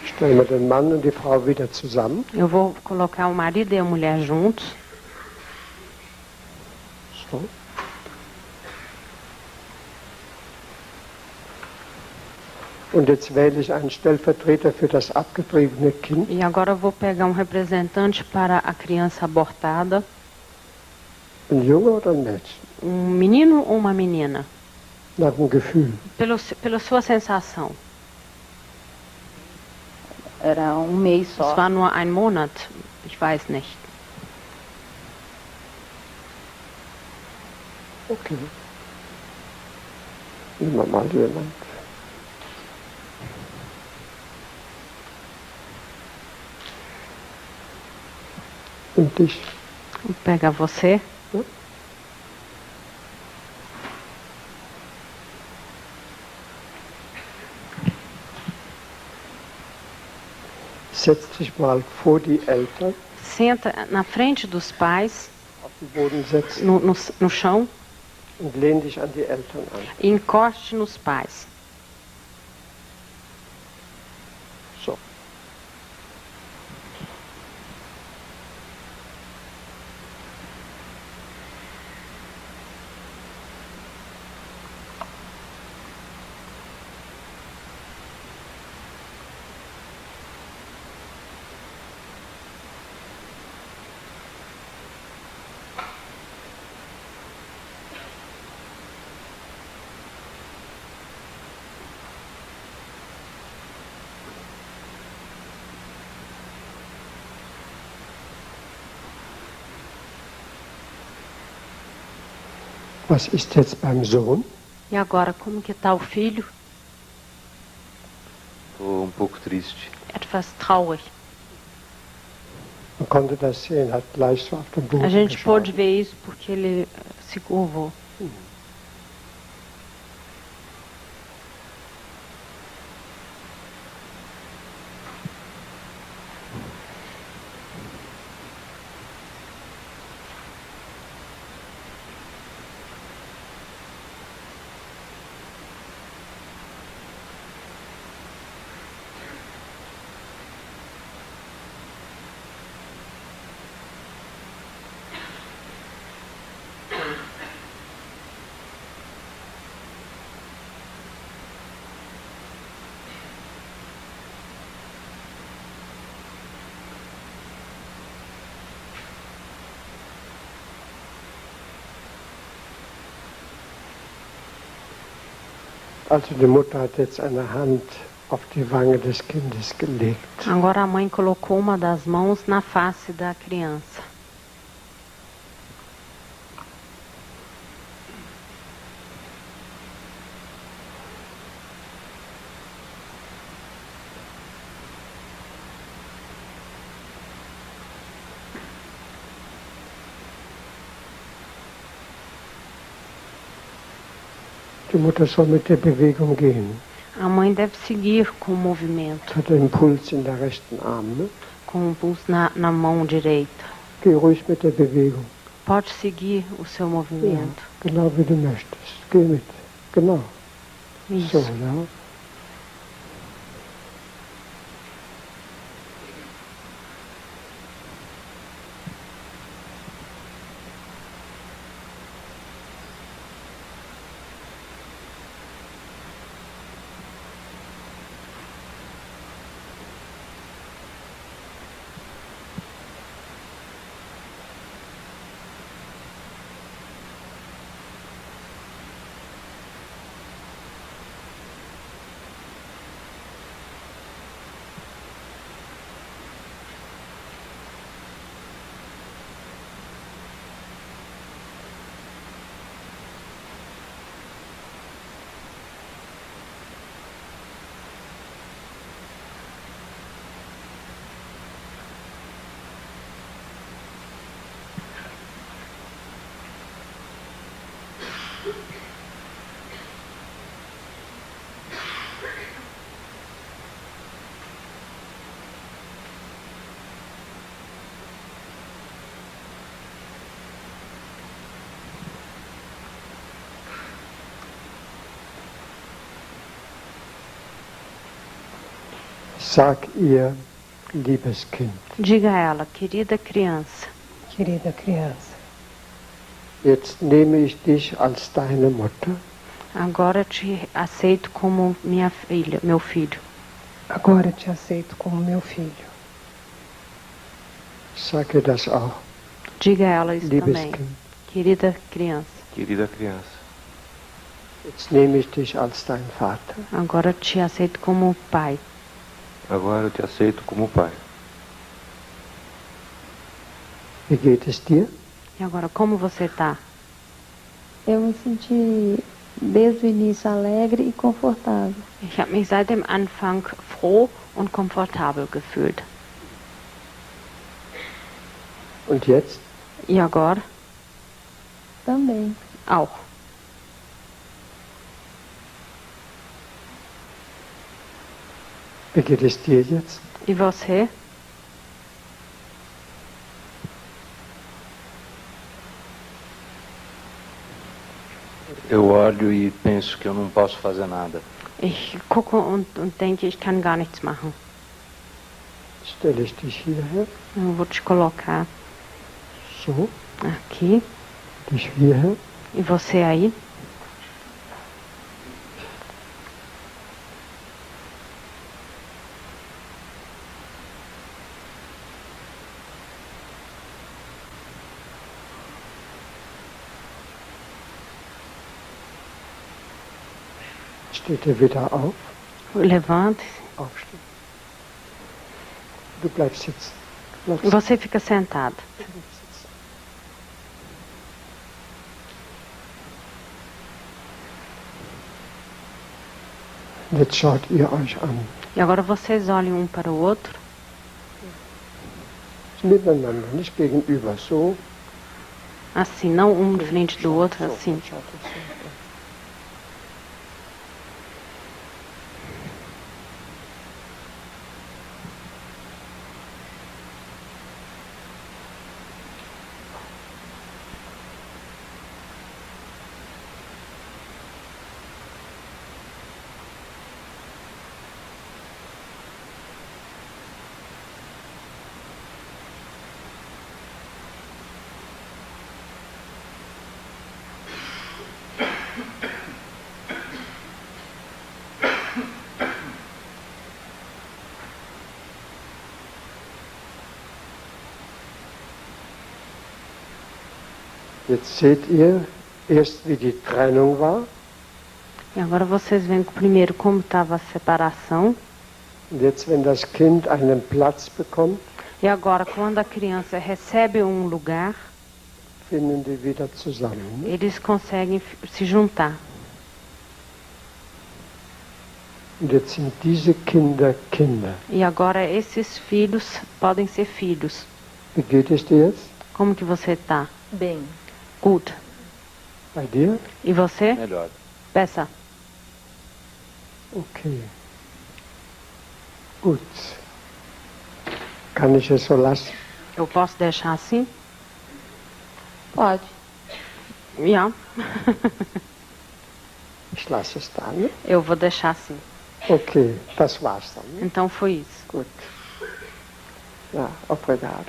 Stellen wir den Mann und die Frau wieder zusammen.
Eu vou colocar o marido e a mulher juntos.
So. Und jetzt wähle ich einen Stellvertreter für das abgetriebene Kind.
E agora eu vou pegar um representante para a criança abortada.
Ein Junge oder ein Mädchen?
Um menino ou uma menina?
Nach dem Gefühl.
Pela sua sensação.
Era mês só.
Es war nur ein Monat, ich weiß nicht.
Okay. Nehmen wir mal jemand. Und dich.
Vou pegar você.
Ja? Setz dich mal vor die Eltern.
Senta na frente dos pais,
Auf den Boden setzen.
no chão,
Und lehn dich an die Eltern an.
e encoste nos pais.
So. Was ist jetzt beim Sohn?
E agora, como que está o filho?
Estou pouco triste.
Etwas traurig.
Man konnte das sehen, hat gleich so auf den Boden
A gente
geschaut.
pôde ver isso porque ele se curvou.
Also die Mutter hat jetzt eine Hand auf die Wange des Kindes gelegt.
Agora a mãe colocou uma das mãos na face da criança.
Die Mutter soll mit der Bewegung gehen.
A mãe deve seguir com o movimento,
Hat den Puls in der rechten Arm. Ne?
com o pulso na mão direita.
Geh ruhig mit der Bewegung.
Pode seguir o seu
Ja,
movimento.
genau wie du möchtest. Geh mit. Genau.
Isso.
So, ja. Sag ihr, liebes Kind.
Diga a ela, querida criança.
Querida criança.
Jetzt nehme ich dich als deine Mutter.
Agora te aceito como minha filha, meu filho.
Agora te aceito como meu filho.
Sag ihr das auch.
Diga a ela isso
Liebes
também.
Kind.
Querida criança.
Querida criança.
Jetzt nehme ich dich als dein Vater.
Agora te aceito como pai.
Agora eu te aceito como pai.
Wie geht es dir?
E agora, como você está?
Eu me senti desde o início alegre e confortável.
Ich habe mich seit dem Anfang froh und komfortabel gefühlt.
Und jetzt?
E agora?
Também.
Auch.
Wie geht es dir jetzt?
E você?
Eu olho e penso que eu não posso fazer nada.
Ich gucke und denke, ich kann gar nichts machen.
Stelle ich dich hierher?
Eu vou te colocar
So.
aqui.
Dich hierher?
E você aí?
Steht er wieder auf?
Levante-se.
Aufstehen. Du bleibst sitzen. Du bleibst
Você fica sentado.
Jetzt schaut ihr euch an.
E agora vocês olhem um para o outro.
Miteinander, nicht gegenüber. So.
Assim, não um de frente do outro, assim.
Jetzt seht ihr erst, wie die Trennung war.
E agora vocês veem primeiro como estava a separação.
Und jetzt, wenn das Kind einen Platz bekommt,
E agora, quando a criança recebe um lugar,
finden die wieder zusammen. Ne?
eles conseguem se juntar.
Und jetzt sind diese Kinder Kinder.
E agora esses filhos podem ser filhos.
Wie geht es dir jetzt?
Como que você está?
Bem.
Gut.
Bei dir?
E você?
Melhor.
Besser.
Okay. Gut. Kann ich es so lassen?
Eu posso deixar assim?
Pode.
Ja.
Ich lasse es da, ne?
Eu vou deixar assim.
Okay, das war's dann. Ne?
Então foi isso.
Gut. Ja, obrigado.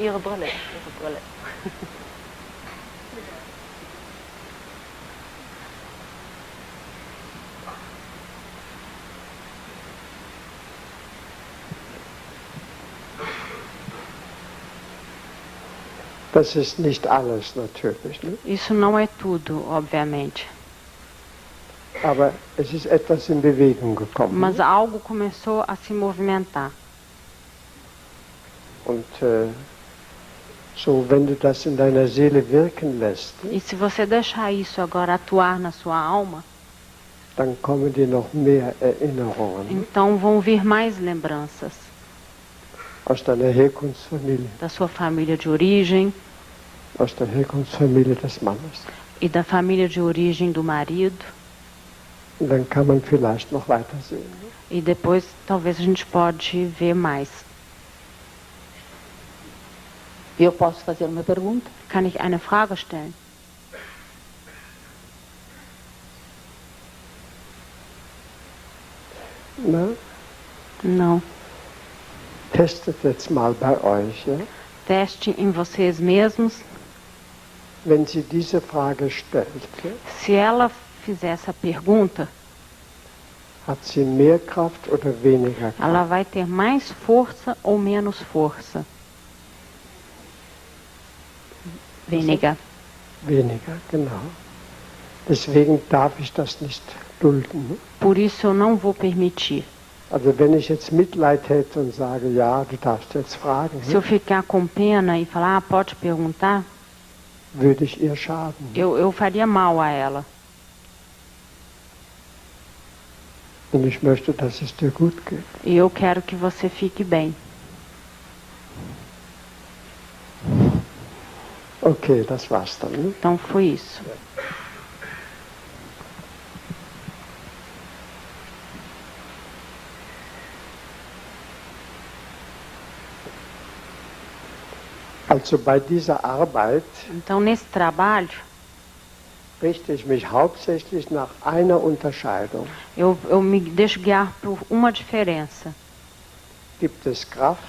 Ihre Brille. Ihre Brille.
Das ist nicht alles natürlich, ne?
Isso não é tudo, obviamente.
Aber es ist etwas in Bewegung gekommen.
Mas
Ne?
algo começou a se movimentar.
Und so, wenn du das in deiner Seele wirken lässt, ne?
E se você deixar isso agora atuar na sua alma,
dann kommen dir noch mehr Erinnerungen, ne?
então vão vir mais lembranças
Aus deiner Herkunftsfamilie,
da sua família de origem
aus der Herkunftsfamilie des Mannes.
e da família de origem do marido.
Und dann kann man vielleicht noch weitersehen. Ne?
E depois talvez a gente pode ver mais.
Eu posso fazer uma pergunta?
Kann ich eine Frage stellen?
Ne?
Não.
Testet jetzt mal bei euch. Ja?
Teste em vocês mesmos.
Wenn sie diese Frage stellt, ja?
Se ela fizer essa pergunta,
hat sie mehr Kraft oder weniger Kraft?
Ela vai ter mais força ou menos força? Weniger.
Weniger, genau. Deswegen darf ich das nicht dulden. Ne?
Por isso eu não vou permitir.
Also wenn ich jetzt Mitleid hätte und sage, ja, du darfst jetzt fragen,
Se eu ficar com pena e falar, pode perguntar,
würde ich ihr schaden.
eu faria mal a ela.
Und ich möchte, dass es dir gut geht.
E eu quero que você fique bem.
Okay, das war's dann. Ne?
Então foi isso.
Also bei dieser Arbeit
Então nesse trabalho
richte ich mich hauptsächlich nach einer Unterscheidung.
Eu me deixo guiar por uma diferença.
Gibt es Kraft?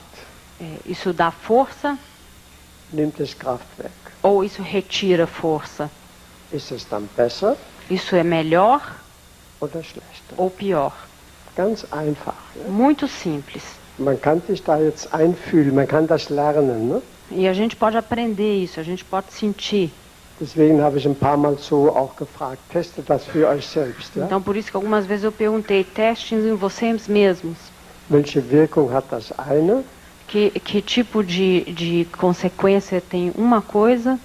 Isso dá força?
Nimmt es Kraft weg?
Ou isso retira força?
Ist es dann besser?
Isso é melhor
oder schlechter?
Ou pior?
Ganz einfach. Ja?
Muito simples.
Man kann sich da jetzt einfühlen, man kann das lernen. Ne?
E a gente pode aprender isso, a gente pode sentir.
Deswegen habe ich ein paar Mal so auch gefragt, testet das für euch selbst. Ja?
Então por isso que algumas vezes eu perguntei, testem em vocês mesmos.
Welche Wirkung hat das eine?
Que tipo de consequência tem uma coisa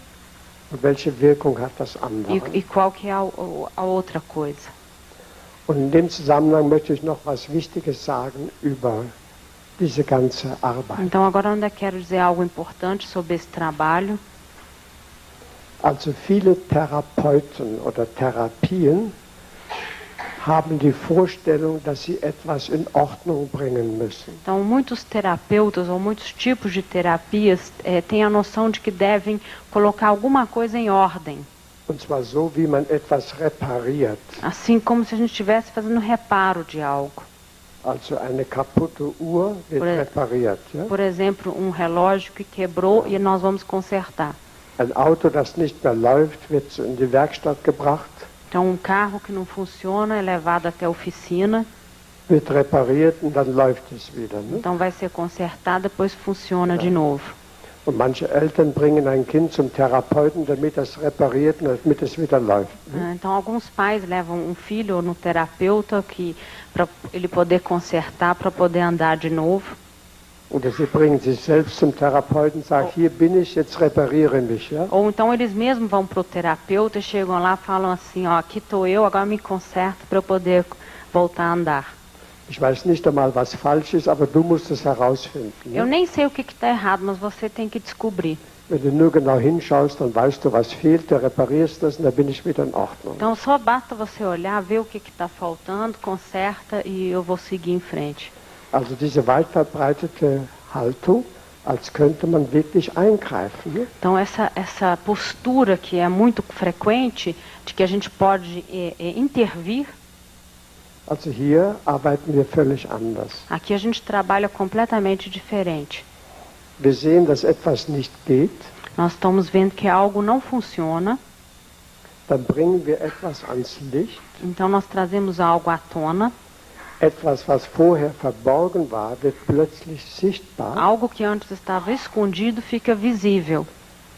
und welche Wirkung hat das andere?
E qual que é a outra coisa?
Und in dem Zusammenhang möchte ich noch was Wichtiges sagen über diese ganze Arbeit.
Então agora eu ainda quero dizer algo importante sobre esse trabalho.
Also viele Therapeuten oder Therapien haben die Vorstellung, dass sie etwas in Ordnung bringen müssen.
Então muitos terapeutas ou muitos tipos de terapias têm a noção de que devem colocar alguma coisa em ordem.
Und zwar so, wie man etwas repariert.
Assim como se a gente estivesse fazendo reparo de algo.
Also eine kaputte Uhr wird repariert. Ja?
Por exemplo, relógio que quebrou e nós vamos consertar.
Ein Auto, das nicht mehr läuft, wird in die Werkstatt gebracht.
Então carro que não funciona é levado até a oficina.
Wird repariert und dann läuft es wieder. Ne?
Então vai ser consertado, depois funciona de novo.
Und manche Eltern bringen ein Kind zum Therapeuten, damit es repariert und damit es wieder läuft. Ne?
Então alguns pais levam filho no terapeuta para ele poder consertar, para poder andar de novo.
Oder sie bringen sich selbst zum Therapeuten und sagen, hier bin ich, jetzt repariere mich. Ja?
Ou então eles mesmos vão para o terapeuta e chegam lá e falam assim, ó, aqui estou eu, agora me conserta para eu poder voltar a andar.
Ich weiß nicht einmal, was falsch ist, aber du musst es herausfinden. Ne?
Eu nem sei o que está errado, mas você tem que descobrir.
Wenn du nur genau hinschaust, dann weißt du, was fehlt, du reparierst das und dann bin ich wieder in Ordnung.
Então só basta você olhar, ver o que está faltando, conserta e eu vou seguir em frente.
Also diese weit verbreitete Haltung, als könnte man wirklich eingreifen. Ne?
Então essa postura que é muito frequente, de que a gente pode intervir.
Also hier arbeiten wir völlig anders.
Aqui a gente trabalha completamente diferente.
Wir sehen, dass etwas nicht geht.
Nós estamos vendo que algo não funciona.
Dann bringen wir etwas ans Licht.
Então nós trazemos algo à tona.
Etwas, was vorher verborgen war, wird plötzlich sichtbar.
Algo que antes estava escondido fica visível.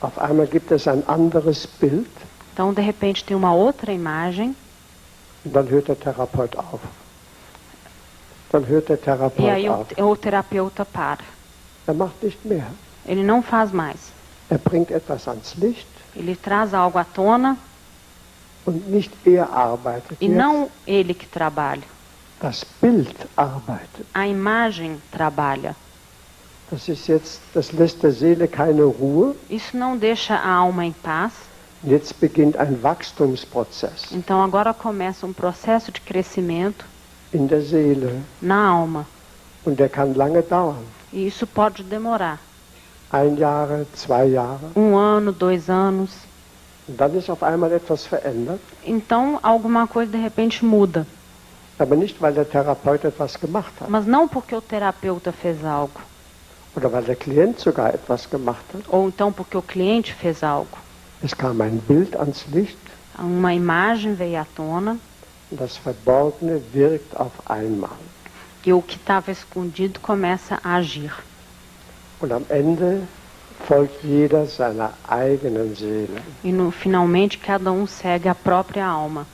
Auf einmal gibt es ein anderes Bild.
Então de repente tem uma outra imagem.
Und dann hört der Therapeut auf. Dann hört der Therapeut
e aí
auf.
O terapeuta para.
Er macht nicht mehr.
Ele não faz mais.
Er bringt etwas ans Licht.
Ele traz algo à tona.
Und nicht er arbeitet.
E não ele que trabalha.
Das Bild arbeitet.
A imagem trabalha.
Das lässt der Seele keine Ruhe.
Isso não deixa a alma em paz.
Jetzt beginnt ein Wachstumsprozess.
Então agora começa processo de crescimento
in der Seele.
Na alma.
Und der kann lange dauern.
E isso pode demorar.
1 Jahr, 2 Jahre.
1 ano, 2 anos.
Und dann ist auf einmal etwas verändert.
Então alguma coisa de repente muda.
Aber nicht, weil der Therapeut etwas gemacht hat.
Mas não porque o terapeuta fez algo.
Oder weil der Klient sogar etwas gemacht hat.
Ou então porque o cliente fez algo.
Es kam ein Bild ans Licht.
Uma imagem veio à tona.
Und das Verborgene wirkt auf einmal.
E o que estava escondido começa a agir.
Und am Ende folgt jeder seiner eigenen Seele.
E finalmente cada segue a própria alma.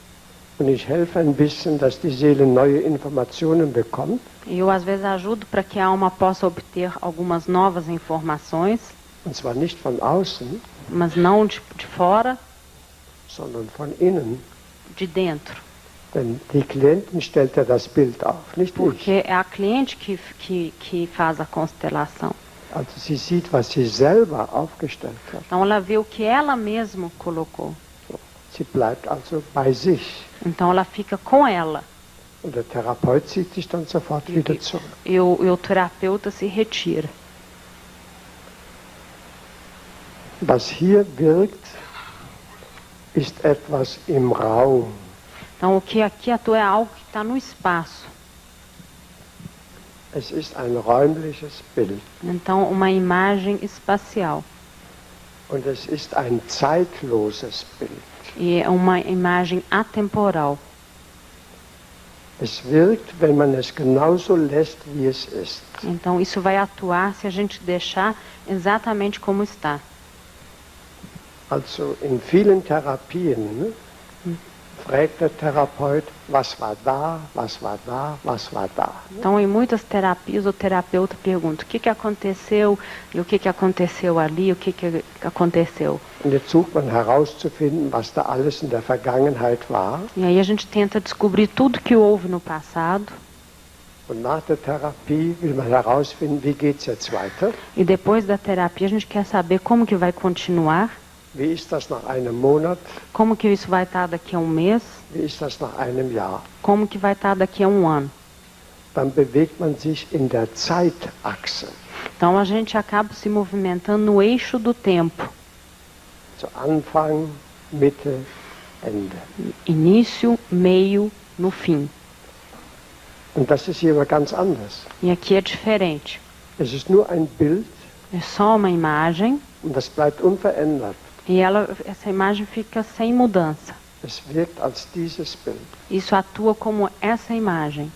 Und ich helfe ein bisschen, dass die Seele neue Informationen bekommt.
E eu às vezes ajudo para que a alma possa obter algumas novas informações.
Und zwar nicht von außen,
mas não de fora,
sondern von innen.
De dentro.
Denn die Klientin stellt ja das Bild auf, nicht
Porque
ich.
é a cliente que faz a constelação.
Also sie sieht, was sie selber aufgestellt hat.
Então ela vê o que ela mesma colocou.
Sie bleibt also bei sich.
Então ela fica com ela.
Und der Therapeut zieht sich dann sofort wieder zurück.
E o terapeuta se retira.
Was hier wirkt, ist etwas im Raum.
Então o que aqui atua é algo que está no espaço.
Es ist ein räumliches Bild.
Então uma imagem espacial.
Und es ist ein zeitloses Bild.
E é uma imagem atemporal.
Es wirkt, wenn man es genauso lässt, wie es ist.
Então isso vai atuar se a gente deixar exatamente como está.
Also in vielen Therapien fragt der Therapeut, was war da, was war da, was war da.
Então em muitas terapias o terapeuta pergunta o que aconteceu e o que aconteceu ali, o que aconteceu.
Und jetzt sucht man herauszufinden, was da alles in der Vergangenheit war.
E aí a gente tenta descobrir tudo que houve no passado.
Und nach der Therapie will man herausfinden, wie geht's jetzt weiter.
E depois da terapia a gente quer saber como que vai continuar.
Wie ist das nach einem Monat?
Como que isso vai estar daqui a mês?
Wie ist das nach einem Jahr?
Como que vai estar daqui a ano?
Dann bewegt man sich in der Zeitachse.
Então a gente acaba se movimentando no eixo do tempo.
Zu Anfang, Mitte, Ende.
Início, meio, no fim.
Und das ist hier aber ganz anders.
E aqui é diferente.
Es ist nur ein Bild.
É só uma imagem.
Und das bleibt unverändert.
E essa imagem fica sem mudança.
Es wirkt als dieses Bild.
Isso atua como essa imagem.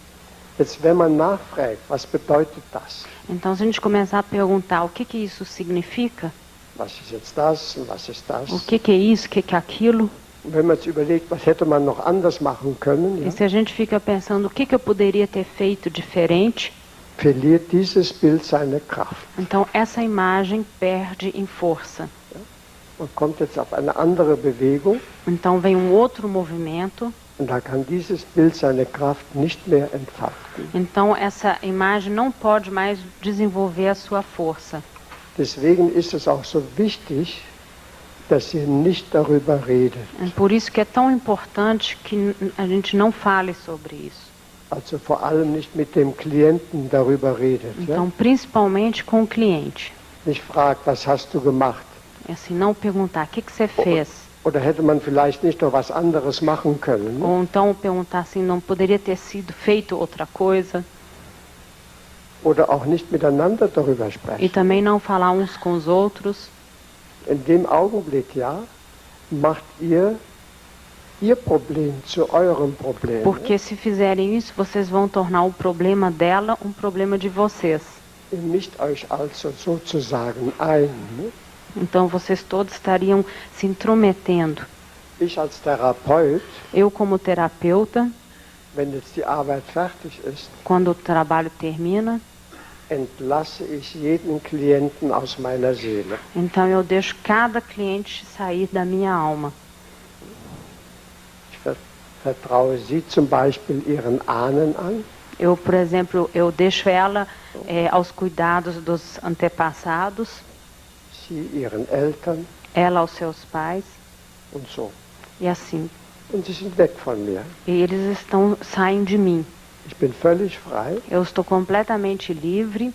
Jetzt, wenn man nachfragt, was bedeutet das?
Então, se a gente começar a perguntar o que isso significa,
Was ist jetzt das und was ist das?
o que é isso, o que é aquilo,
Wenn man jetzt überlegt, was hätte man noch anders machen können,
e se a gente fica pensando o que eu poderia ter feito diferente,
verliert dieses Bild seine Kraft.
então essa imagem perde em força.
Man kommt jetzt auf eine andere Bewegung.
Então vem outro movimento.
Und da kann dieses Bild seine Kraft nicht mehr entfalten.
Então essa imagem não pode mais desenvolver a sua força.
Deswegen ist es auch so wichtig, dass ihr nicht darüber redet.
É por isso que é tão importante que a gente não fale sobre isso.
Also vor allem nicht mit dem Klienten darüber redet.
Então, principalmente com o cliente.
Nicht fragt, was hast du gemacht?
É assim, não perguntar, o que você fez?
Oder hätte man vielleicht nicht noch was anderes machen können?
Ou então perguntar assim, não poderia ter sido feito outra coisa?
Oder auch nicht miteinander darüber
E
sprechen.
também não falar uns com os outros.
In dem Augenblick, ja, macht ihr Problem zu eurem Problem.
Porque se fizerem isso, vocês vão tornar o problema dela um problema de vocês.
Ihr mischt euch also sozusagen ein. Ne?
Então vocês todos estariam se intrometendo.
Ich als Therapeut,
Eu como terapeuta,
wenn jetzt die Arbeit fertig ist,
quando o trabalho termina,
entlasse ich jeden Klienten aus meiner Seele.
então eu deixo cada cliente sair da minha alma.
Ich vertraue sie zum Beispiel ihren Ahnen an.
Eu, por exemplo, eu deixo ela aos cuidados dos antepassados,
Sie ihren Eltern
ela aos seus pais,
und so.
e assim.
Und sie sind weg von mir.
E eles saem de mim.
Ich bin völlig frei
Eu estou completamente livre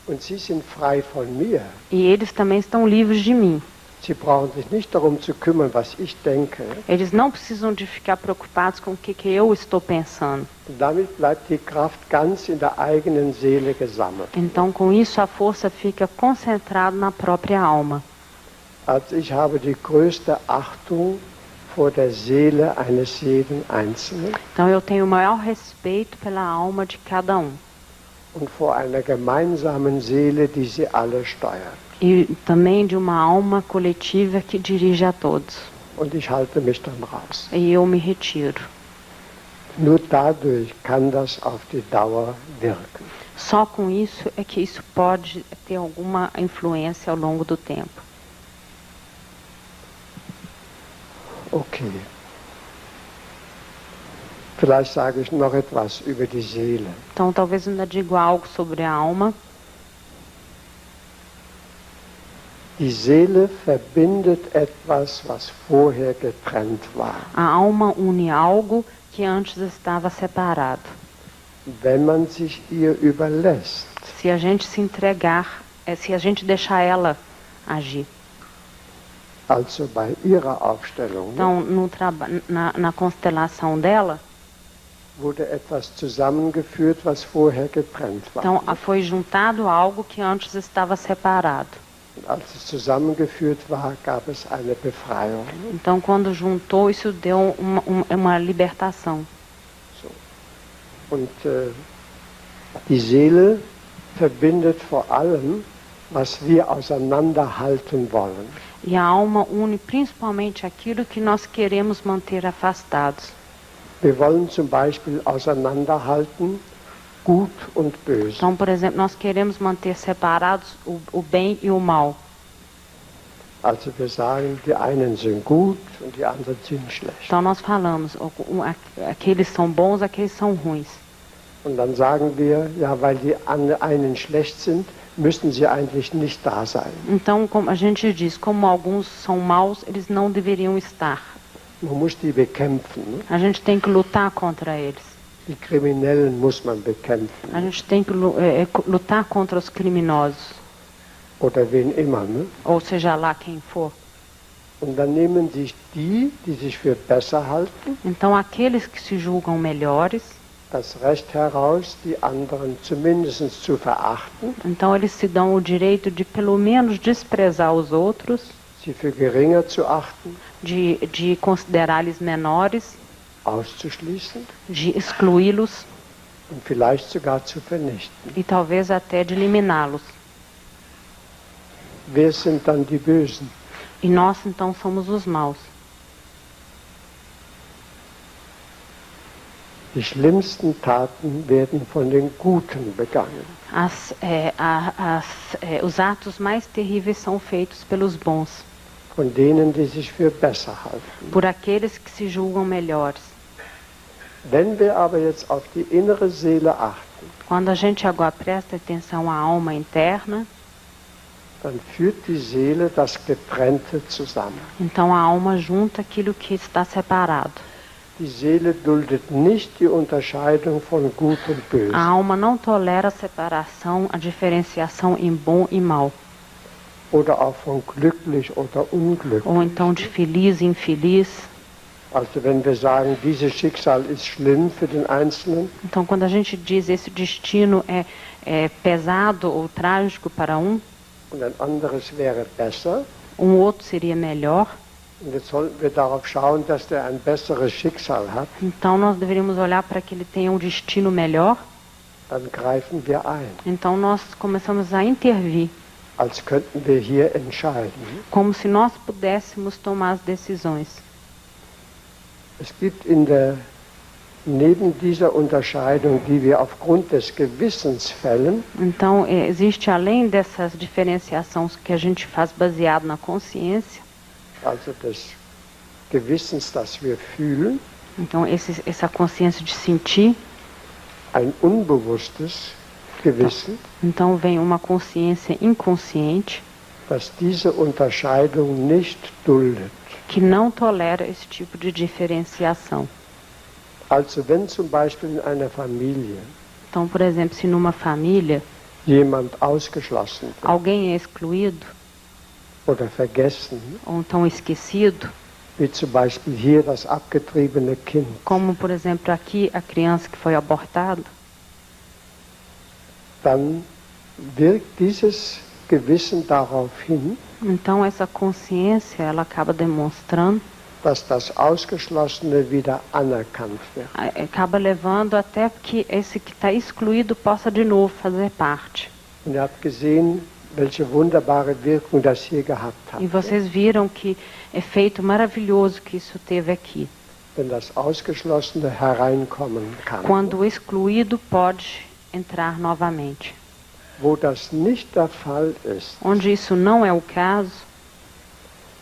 und sie sind frei von mir.
e eles também estão livres de mim.
Sie brauchen sich nicht darum zu kümmern, was ich denke.
Eles não precisam de ficar preocupados com o que eu estou pensando.
Damit bleibt die Kraft ganz in der eigenen Seele gesammelt.
Então, com isso, a força fica concentrada na própria alma.
Also ich habe die größte Achtung vor der Seele eines jeden Einzelnen.
Então, eu tenho o maior respeito pela alma de cada um.
Und vor einer gemeinsamen Seele, die sie alle steuert.
E também de uma alma coletiva que dirige a todos.
Und ich halte mich dann raus.
E eu me retiro.
Nur dadurch kann das auf die Dauer wirken.
Só com isso é que isso pode ter alguma influência ao longo do tempo.
Okay. Vielleicht sage ich noch etwas über die Seele.
Então, talvez eu ainda diga algo sobre a alma.
Die Seele verbindet etwas, was vorher getrennt war.
A alma une algo que antes estava separado.
Wenn man sich ihr überlässt.
Se a gente se entregar, se a gente deixar ela agir.
Also bei ihrer Aufstellung.
Então, na constelação dela,
wurde etwas zusammengeführt, was vorher getrennt war.
Então, foi juntado algo que antes estava separado.
Als es zusammengeführt war, gab es eine Befreiung.
Então, quando juntou, isso deu uma libertação.
So. Und die Seele verbindet vor allem, was wir auseinanderhalten wollen.
E a alma une principalmente aquilo que nós queremos manter afastados.
Wir wollen zum Beispiel auseinanderhalten Gut und Böse.
Então, por exemplo, nós queremos manter separados o bem e o mal.
Also wir sagen, die einen sind gut und die anderen sind schlecht.
Então nós falamos, aqueles são bons, aqueles são ruins.
Und dann sagen wir, ja, weil die einen schlecht sind, müssen sie eigentlich nicht da sein.
Então, como a gente diz, como alguns são maus, eles não deveriam estar.
Man muss die bekämpfen. Ne?
A gente tem que lutar contra eles.
Die Kriminellen muss man bekämpfen.
A gente tem que lutar contra os criminosos.
Oder wen immer, ne?
Ou seja lá quem for.
Und dann nehmen sich die sich für besser halten,
então aqueles que se julgam melhores,
das Recht heraus, die anderen zumindest zu verachten.
Então eles se dão o direito de pelo menos desprezar os outros,
sie für geringer zu achten,
de considerá-los menores,
auszuschließen,
de excluí-los
und vielleicht sogar zu vernichten.
E talvez até de eliminá-los.
Wer sind dann die Bösen?
E nós então somos os maus.
Die schlimmsten Taten werden von den Guten begangen.
Os atos mais terríveis são feitos pelos bons.
Von denen, die sich für besser halten.
Por aqueles que se julgam melhores.
Wenn wir aber jetzt auf die innere Seele achten,
quando a gente agora presta atenção à alma interna,
dann führt die Seele das Getrennte zusammen.
Então a alma junta aquilo que está separado.
Die Seele duldet nicht die Unterscheidung von Gut und Böse.
A alma não tolera a separação, a diferenciação em bom e mal.
Oder auch von glücklich oder unglücklich.
Ou então de feliz e infeliz.
Also wenn wir sagen, dieses Schicksal ist schlimm für den Einzelnen.
Então quando a gente diz esse destino é pesado ou trágico para um,
und ein anderes wäre besser.
Outro seria melhor.
Und jetzt sollten wir darauf schauen, dass der ein besseres Schicksal hat.
Então nós deveríamos olhar para que ele tenha destino melhor.
Dann greifen wir ein.
Então nós começamos a intervir.
Als könnten wir hier entscheiden.
Como se nós pudéssemos tomar as decisões.
Es gibt neben dieser Unterscheidung, die wir aufgrund des Gewissens fällen,
então existe além dessas diferenciações que a gente faz baseado na consciência,
also des Gewissens, das wir fühlen,
então essa consciência de sentir,
ein unbewusstes Gewissen,
então vem uma consciência inconsciente,
das diese Unterscheidung nicht duldet,
que não tolera esse tipo de diferenciação.
Also wenn zum Beispiel in einer Familie
então, por exemplo, se numa família
jemand ausgeschlossen wird,
alguém é excluído,
oder vergessen,
ou então esquecido,
wie zum Beispiel hier das abgetriebene Kind,
como por exemplo aqui a criança que foi abortada,
dann wirkt dieses Gewissen darauf hin,
então essa consciência ela acaba demonstrando,
dass das Ausgeschlossene wieder anerkannt wird.
acaba levando até que esse que está excluído possa de novo fazer parte.
Und ihr habt gesehen, welche wunderbare Wirkung das hier gehabt hat.
E vocês viram que efeito maravilhoso que isso teve aqui.
Wenn das Ausgeschlossene hereinkommen kann.
Quando o excluído pode entrar novamente.
Wo das nicht der Fall ist,
onde isso não é o caso,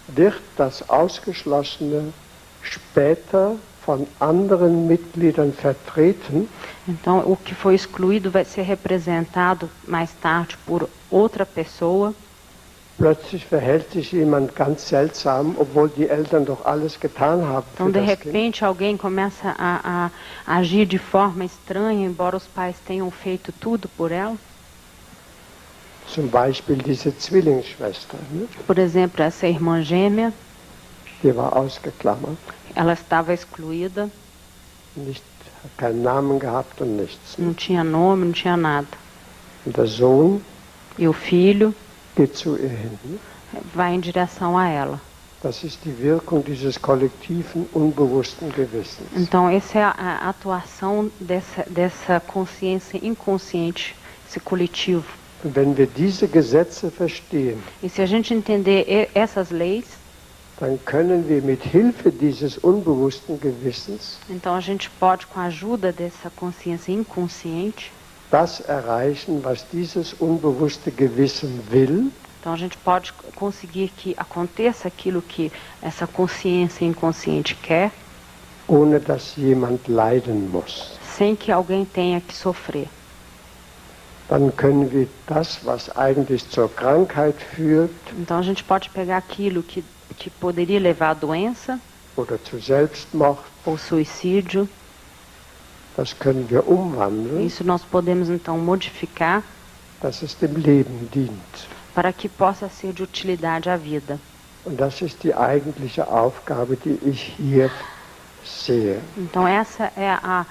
wird das Ausgeschlossene später von anderen Mitgliedern vertreten.
Então, o que foi excluído vai ser representado mais tarde por outra pessoa.
Plötzlich verhält sich jemand ganz seltsam, obwohl die Eltern doch alles getan haben.
Então, de repente, alguém começa a agir de forma estranha, embora os pais tenham feito tudo por ela.
Zum Beispiel diese Zwillingsschwester. Ne?
Por exemplo, essa irmã gêmea.
Die war ausgeklammert.
Ela estava excluída.
Nicht, keinen Namen gehabt und nichts.
Não tinha nome, não tinha nada.
Und der Sohn
e o filho
geht zu ihr hin. Ne?
Vai em direção a ela.
Das ist die Wirkung dieses kollektiven, unbewussten Gewissens.
Então, essa é a atuação dessa consciência inconsciente, esse coletivo.
Und wenn wir diese Gesetze verstehen,
e se a gente entender essas leis,
dann können wir mit Hilfe dieses unbewussten Gewissens
então a gente pode, com a ajuda dessa consciência inconsciente,
das erreichen, was dieses unbewusste Gewissen will.
Então a gente pode conseguir que aconteça aquilo que essa consciência inconsciente quer,
ohne dass jemand leiden muss.
Sem que alguém tenha que sofrer.
Dann können wir das, was eigentlich zur Krankheit führt,
então a gente pode pegar aquilo que poderia levar à doença,
oder zu Selbstmord,
ou suicídio,
das können wir umwandeln,
isso nós podemos então modificar,
dass es dem Leben dient.
Para que possa ser de utilidade à vida.
Und das ist die eigentliche Aufgabe, die ich hier sehe.
Então essa é a